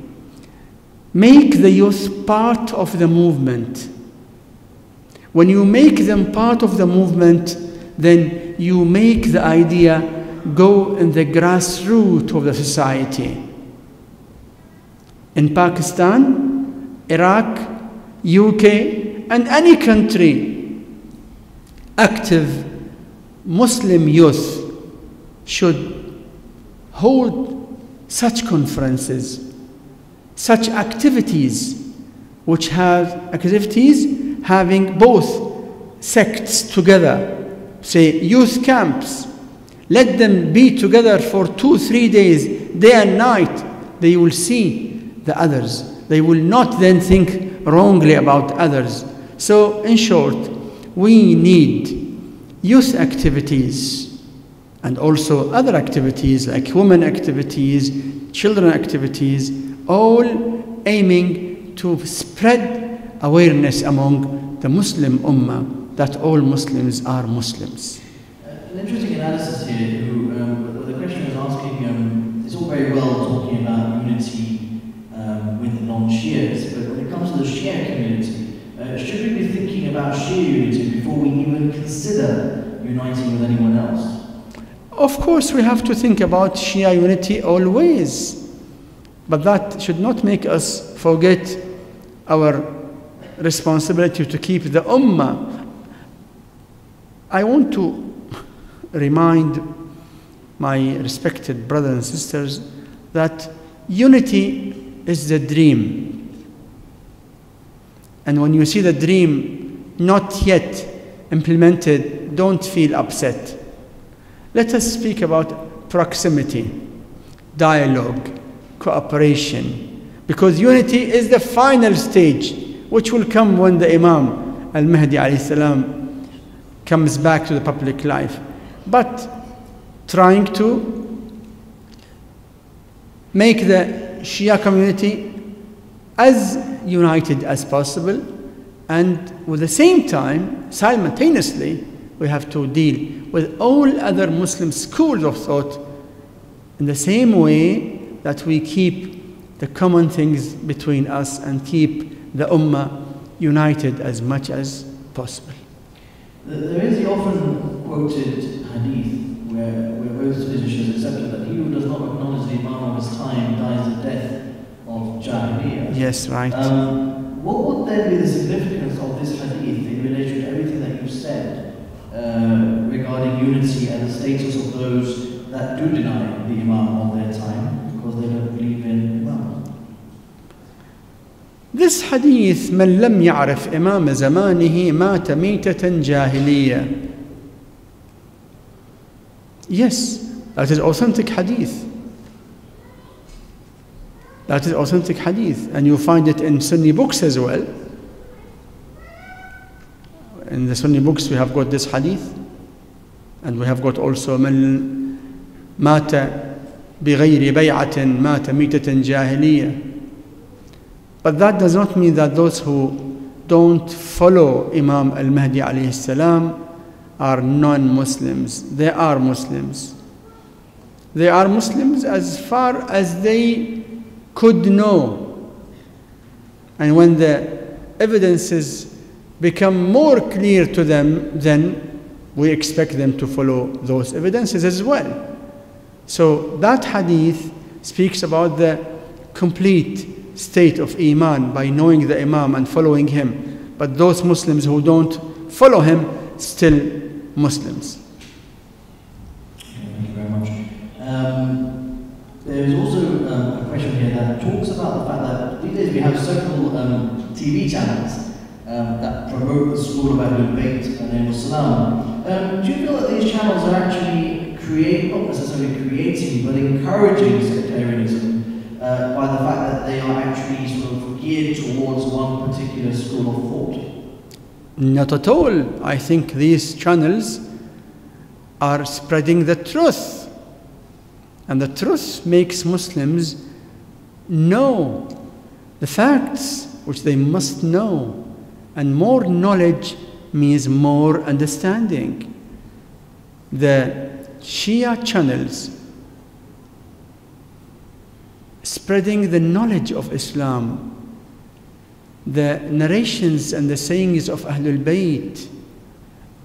S2: make the youth part of the movement, When you make them part of the movement, then you make the idea go in the grassroots of the society. In Pakistan, Iraq, UK, and any country, active Muslim youth should hold such conferences, such activities, which have activities having both sects together, say youth camps. Let them be together for 2-3 days, day and night. They will see the others. They will not then think wrongly about others. So, in short, we need youth activities and also other activities like women activities, children activities, all aiming to spread awareness among the Muslim Ummah that all Muslims are Muslims.
S1: An interesting analysis here. The question was asking, it's all very well talking about unity with non-Shias, but when it comes to the Shia community, should we be thinking about Shia unity before we even consider uniting with anyone else?
S2: Of course, we have to think about Shia unity always, but that should not make us forget our responsibility to keep the Ummah. I want to remind my respected brothers and sisters that unity is the dream. And when you see the dream not yet implemented, don't feel upset. Let us speak about proximity, dialogue, cooperation, because unity is the final stage, which will come when the Imam Al-Mahdi alayhi salam comes back to the public life. But trying to make the Shia community as united as possible, and with the same time, simultaneously, we have to deal with all other Muslim schools of thought in the same way that we keep the common things between us and keep the Ummah united as much as possible.
S1: There is the often quoted hadith where both positions accepted that he who does not acknowledge the Imam of his time dies the death of Jahiliyyah.
S2: Yes, right.
S1: What would then be the significance of this hadith in relation to everything that you said regarding unity and the status of those that do deny the Imam of their time because they don't believe in Imam?
S2: This hadith, من لم يعرف إمام زمانه مات ميتة جاهلية. Yes, that is authentic hadith. That is authentic hadith, and you find it in Sunni books as well. In the Sunni books we have got this hadith, and we have got also من مات بغير بيعة مات ميتة جاهلية. But that does not mean that those who don't follow Imam Al-Mahdi alayhi salam are non-Muslims. They are Muslims. They are Muslims as far as they could know. And when the evidences become more clear to them, then we expect them to follow those evidences as well. So that hadith speaks about the complete state of Iman by knowing the Imam and following him. But those Muslims who don't follow him, still Muslims.
S1: Thank you very much. There is also a question here that talks about the fact that these days we have several TV channels that promote the school of AhlulBayt and Islam. Do you feel that these channels are actually not necessarily creating, but encouraging sectarianism by the fact that they are actually sort of geared towards one particular school of thought?
S2: Not at all. I think these channels are spreading the truth. And the truth makes Muslims know the facts which they must know. And more knowledge means more understanding. The Shia channels spreading the knowledge of Islam the narrations and the sayings of Ahlul Bayt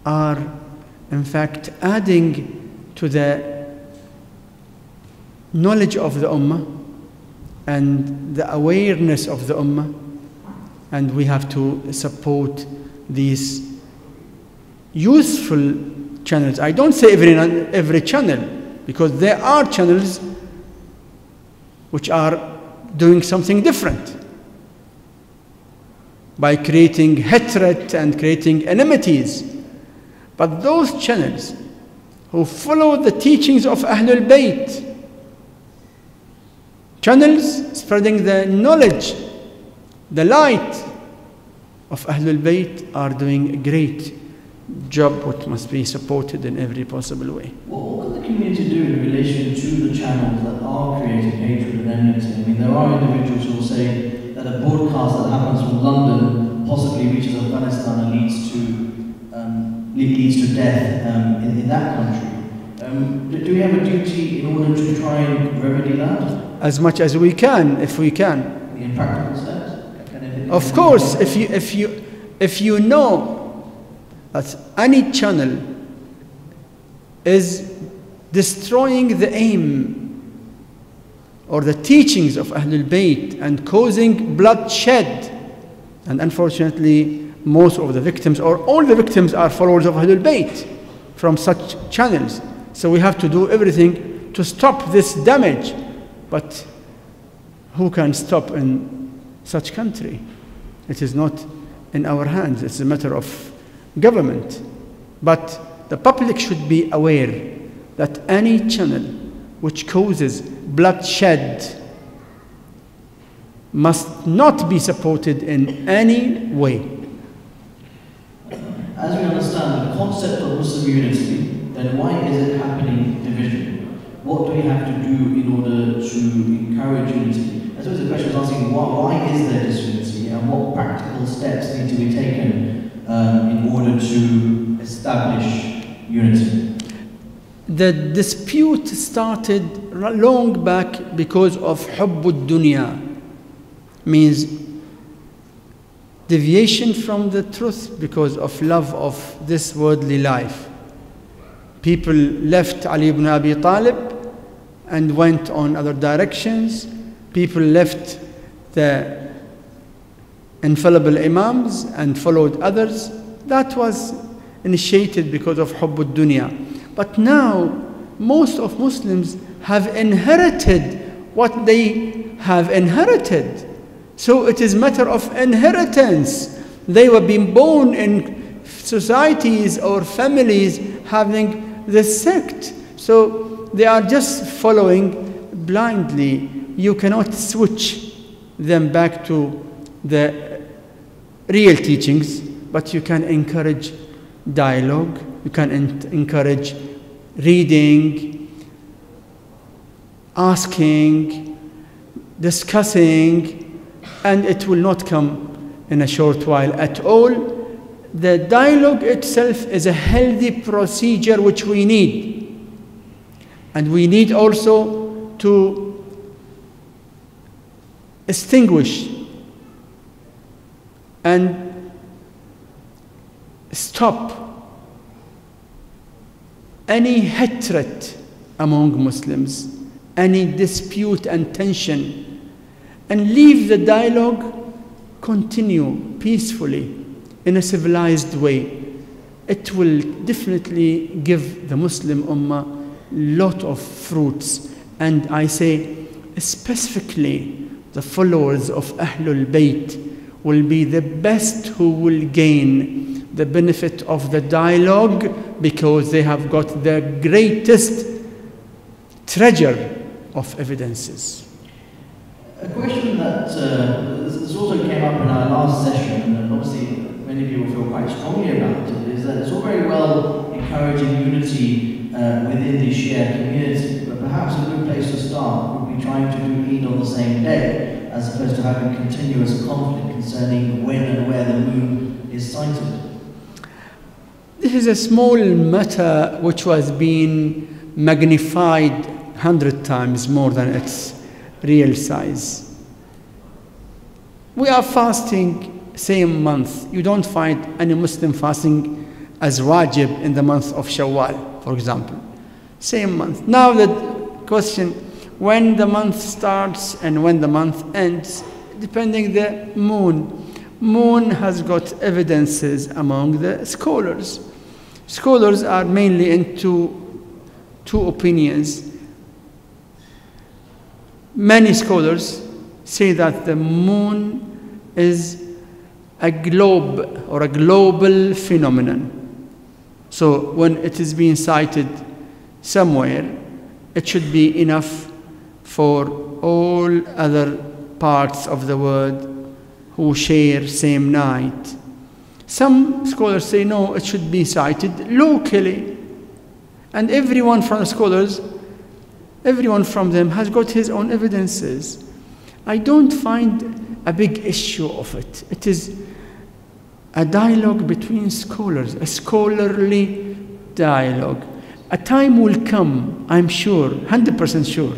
S2: are in fact adding to the knowledge of the Ummah and the awareness of the Ummah, and we have to support these useful channels. I don't say every channel, because there are channels which are doing something different by creating hatred and creating enmities. But those channels who follow the teachings of Ahlul Bayt, channels spreading the knowledge, the light of Ahlul Bayt, are doing a great job, which must be supported in every possible way.
S1: What can the community do in relation to the channels that are creating hatred and enmity? I mean, there are individuals who will say that a broadcast that happens from London possibly reaches Afghanistan and leads to death in that country. Do we have a duty in order to try and remedy that?
S2: As much as we can, if we can.
S1: In practical steps?
S2: Of course, if you know that any channel is destroying the aim or the teachings of Ahlul Bayt and causing bloodshed, and unfortunately most of the victims or all the victims are followers of Ahlul Bayt from such channels. So we have to do everything to stop this damage. But who can stop in such country? It is not in our hands. It's a matter of government. But the public should be aware that any channel which causes bloodshed must not be supported in any way.
S1: As we understand the concept of Muslim unity, then why is it happening division? What do we have to do in order to encourage unity? I suppose the question is asking why is there disunity and what practical steps need to be taken in order to establish unity?
S2: The dispute started long back because of hubbud dunya, means deviation from the truth because of love of this worldly life. People left Ali ibn Abi Talib and went on other directions. People left the infallible imams and followed others. That was initiated because of hubbud dunya. But now, most of Muslims have inherited what they have inherited. So it is a matter of inheritance. They were being born in societies or families having this sect. So they are just following blindly. You cannot switch them back to the real teachings, but you can encourage dialogue, you can encourage reading, asking, discussing, and it will not come in a short while at all. The dialogue itself is a healthy procedure which we need. And we need also to extinguish and stop any hatred among Muslims, any dispute and tension, and leave the dialogue continue peacefully in a civilized way. It will definitely give the Muslim Ummah a lot of fruits. And I say specifically the followers of Ahlul Bayt will be the best who will gain the benefit of the dialogue, because they have got the greatest treasure of evidences.
S1: A question that this also came up in our last session, and obviously many people feel quite strongly about it, is that it's all very well encouraging unity within the Shia community, but perhaps a good place to start would be trying to do Eid on the same day, as opposed to having continuous conflict concerning when and where the moon is sighted.
S2: This is a small matter which was being magnified 100 times more than its real size. We are fasting same month. You don't find any Muslim fasting as wajib in the month of Shawwal, for example. Same month. Now the question, when the month starts and when the month ends, depending the moon. Moon has got evidences among the scholars. Scholars are mainly into two opinions. Many scholars say that the moon is a globe or a global phenomenon. So when it is being sighted somewhere, it should be enough for all other parts of the world who share same night. Some scholars say no, it should be sighted locally. And everyone from the scholars, everyone from them has got his own evidences. I don't find a big issue of it. It is a dialogue between scholars, a scholarly dialogue. A time will come, I'm sure, 100% sure,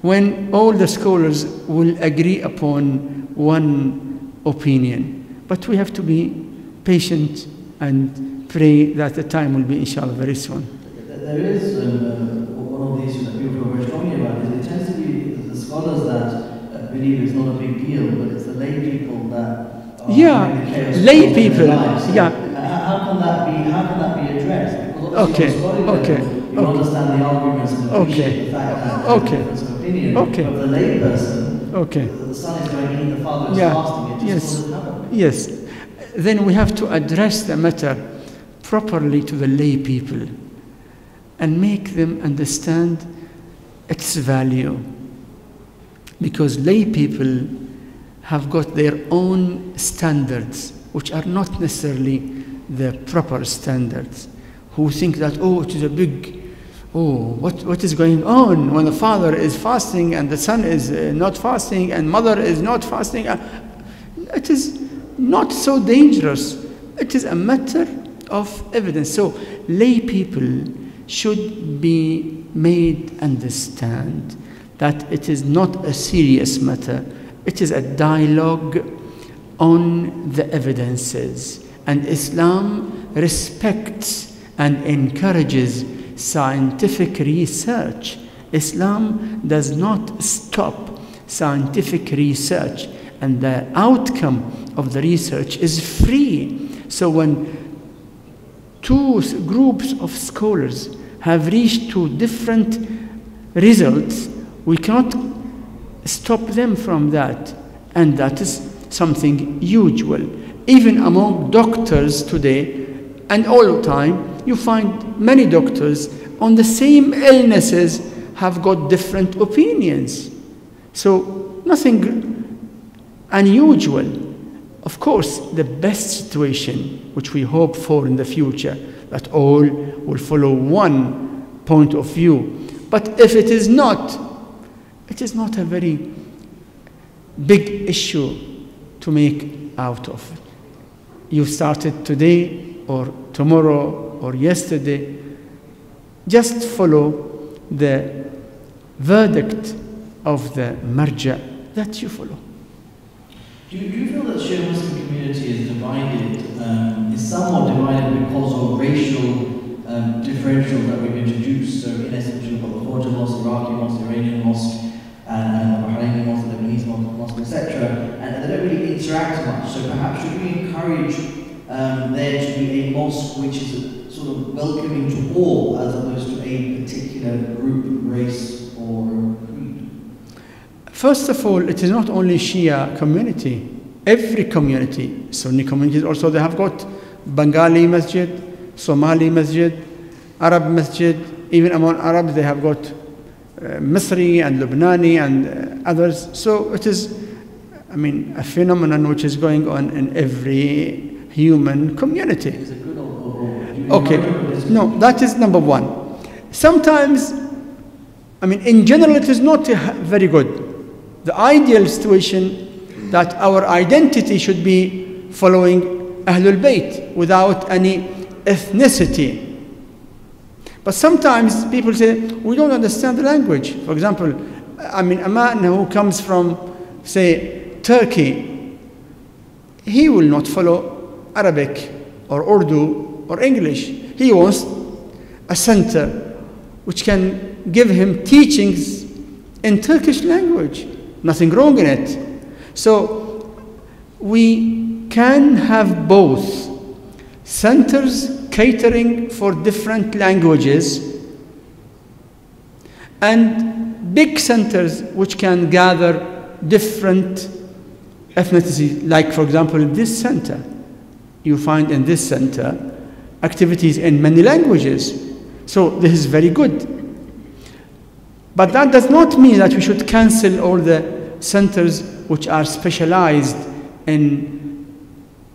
S2: when all the scholars will agree upon one opinion. But we have to be patient and pray that the time will be, inshallah, very soon.
S1: There is one of the issues that people are very strongly about is it tends to be the scholars that believe it's not a big deal, but it's the lay people that are
S2: lay people.
S1: Yeah. How can that be addressed? Because you understand the arguments and appreciate the fact that there's a difference of opinion. But the lay person, the son is going to eat, the father is fasting. It just doesn't happen.
S2: Yes. Then we have to address the matter properly to the lay people and make them understand its value. Because lay people have got their own standards, which are not necessarily the proper standards, who think that, oh, it is a big, what is going on when the father is fasting and the son is not fasting and mother is not fasting? It is not so dangerous. It is a matter of evidence. So lay people should be made understand that it is not a serious matter. It is a dialogue on the evidences. And Islam respects and encourages scientific research. Islam does not stop scientific research, and the outcome of the research is free. So when two groups of scholars have reached to different results, we cannot stop them from that. And that is something usual. Even among doctors today, and all the time, you find many doctors on the same illnesses have got different opinions. So nothing unusual. Of course, the best situation, which we hope for in the future, that all will follow one point of view. But if it is not a very big issue to make out of. You started today or tomorrow or yesterday, just follow the verdict of the marja that you follow.
S1: Do you feel that the Shia Muslim community is divided, is somewhat divided because of racial differentials that we've introduced? So in essence, you've got the Fawja Mosque, Iraqi Mosque, Iranian Mosque, and the Bahraini Mosque, the Lebanese Mosque, etc. And they don't really interact much. So perhaps should we encourage there to be a mosque which is sort of welcoming to all, as opposed to a particular group, race, or creed?
S2: First of all, it is not only Shia community. Every community, Sunni communities also, they have got Bengali Masjid, Somali Masjid, Arab Masjid. Even among Arabs, they have got Misri and Lebanese and others. So it is, a phenomenon which is going on in every human community.
S1: Is it good or
S2: okay, no, that is number one. Sometimes, in general, it is not very good. The ideal situation that our identity should be following Ahlul-Bayt without any ethnicity. But sometimes people say, we don't understand the language. For example, a man who comes from, say, Turkey, he will not follow Arabic or Urdu or English. He wants a center which can give him teachings in Turkish language. Nothing wrong in it. So we can have both centers catering for different languages and big centers which can gather different ethnicity. Like, for example, this center. You find in this center activities in many languages. So this is very good. But that does not mean that we should cancel all the centers which are specialized in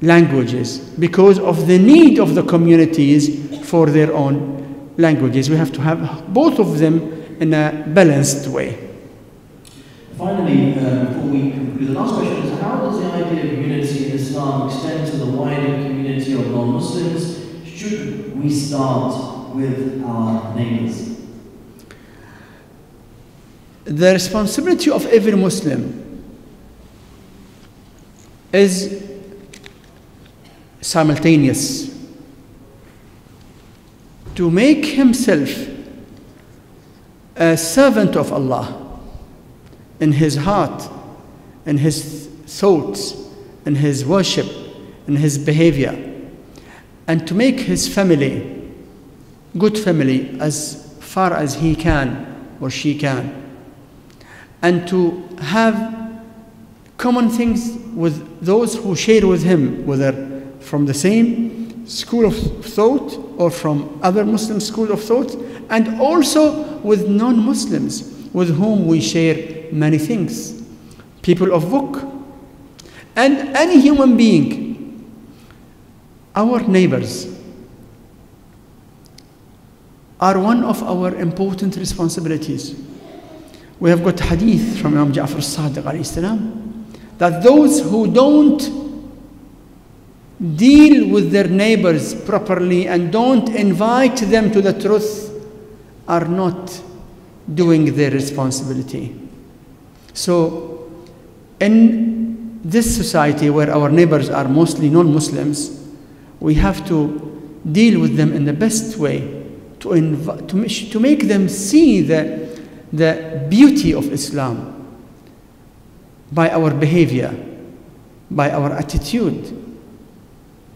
S2: languages because of the need of the communities for their own languages. We have to have both of them in a balanced way.
S1: Finally, before we conclude, the last question is, how does the idea of unity in Islam extend to the wider community of non-Muslims? Should we start with our neighbors?
S2: The responsibility of every Muslim is simultaneous. To make himself a servant of Allah in his heart, in his thoughts, in his worship, in his behavior, and to make his family good family as far as he can or she can, and to have common things with those who share with him, whether from the same school of thought or from other Muslim schools of thought, and also with non-Muslims with whom we share many things, people of book, and any human being, our neighbors, are one of our important responsibilities. We have got hadith from Imam Ja'far as-Sadiq alayhi salam that those who don't deal with their neighbors properly and don't invite them to the truth are not doing their responsibility. So in this society where our neighbors are mostly non-Muslims, we have to deal with them in the best way to make them see the beauty of Islam by our behavior, by our attitude.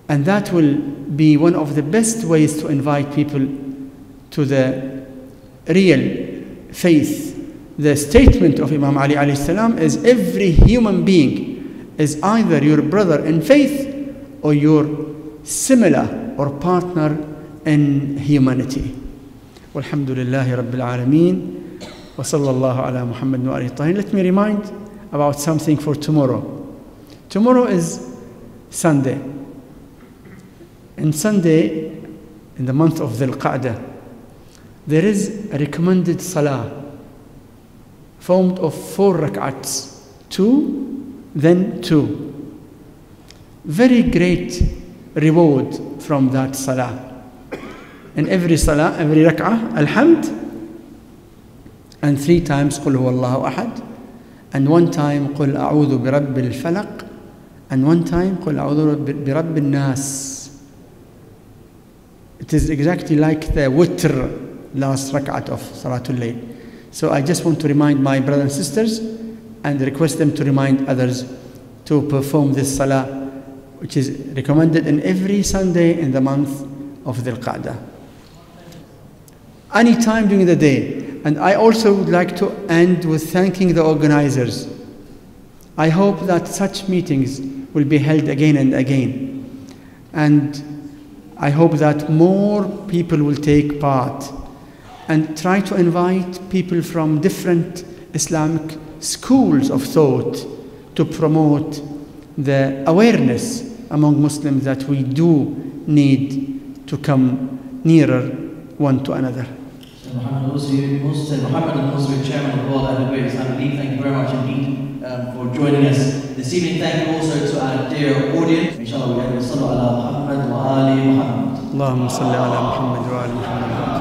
S2: And that will be one of the best ways to invite people to the real faith. The statement of Imam Ali alayhi salam is every human being is either your brother in faith or your similar or partner in humanity. Walhamdulillahi Rabbil Alameen. Wa sallallahu ala Muhammad wa alihi tahin. Let me remind about something for tomorrow. Tomorrow is Sunday. And Sunday, in the month of Dhul Qa'dah, there is a recommended salah formed of 4 rak'ats, 2, then 2. Very great reward from that salah. In every salah, every rak'ah, alhamd, and 3 times qul huwallahu ahad, and 1 time qul a'udhu bi rabbil falaq, and 1 time qul a'udhu bi rabbil nas. It is exactly like the witr, last rak'at of Salatul Layl. So I just want to remind my brothers and sisters and request them to remind others to perform this salah, which is recommended in every Sunday in the month of Dhul Qa'dah. Any time during the day. And I also would like to end with thanking the organizers. I hope that such meetings will be held again and again. And I hope that more people will take part and try to invite people from different Islamic schools of thought to promote the awareness among Muslims that we do need to come nearer one to another.
S1: Mohammed Al-Musawi, Chairman of the World AhlulBayt Islamic League, thank you very much indeed for joining us this evening. Thank you also to our dear audience. Inshallah, we have sallu ala Muhammad wa ali Muhammad.
S2: Allahumma salli ala Muhammad wa ali Muhammad.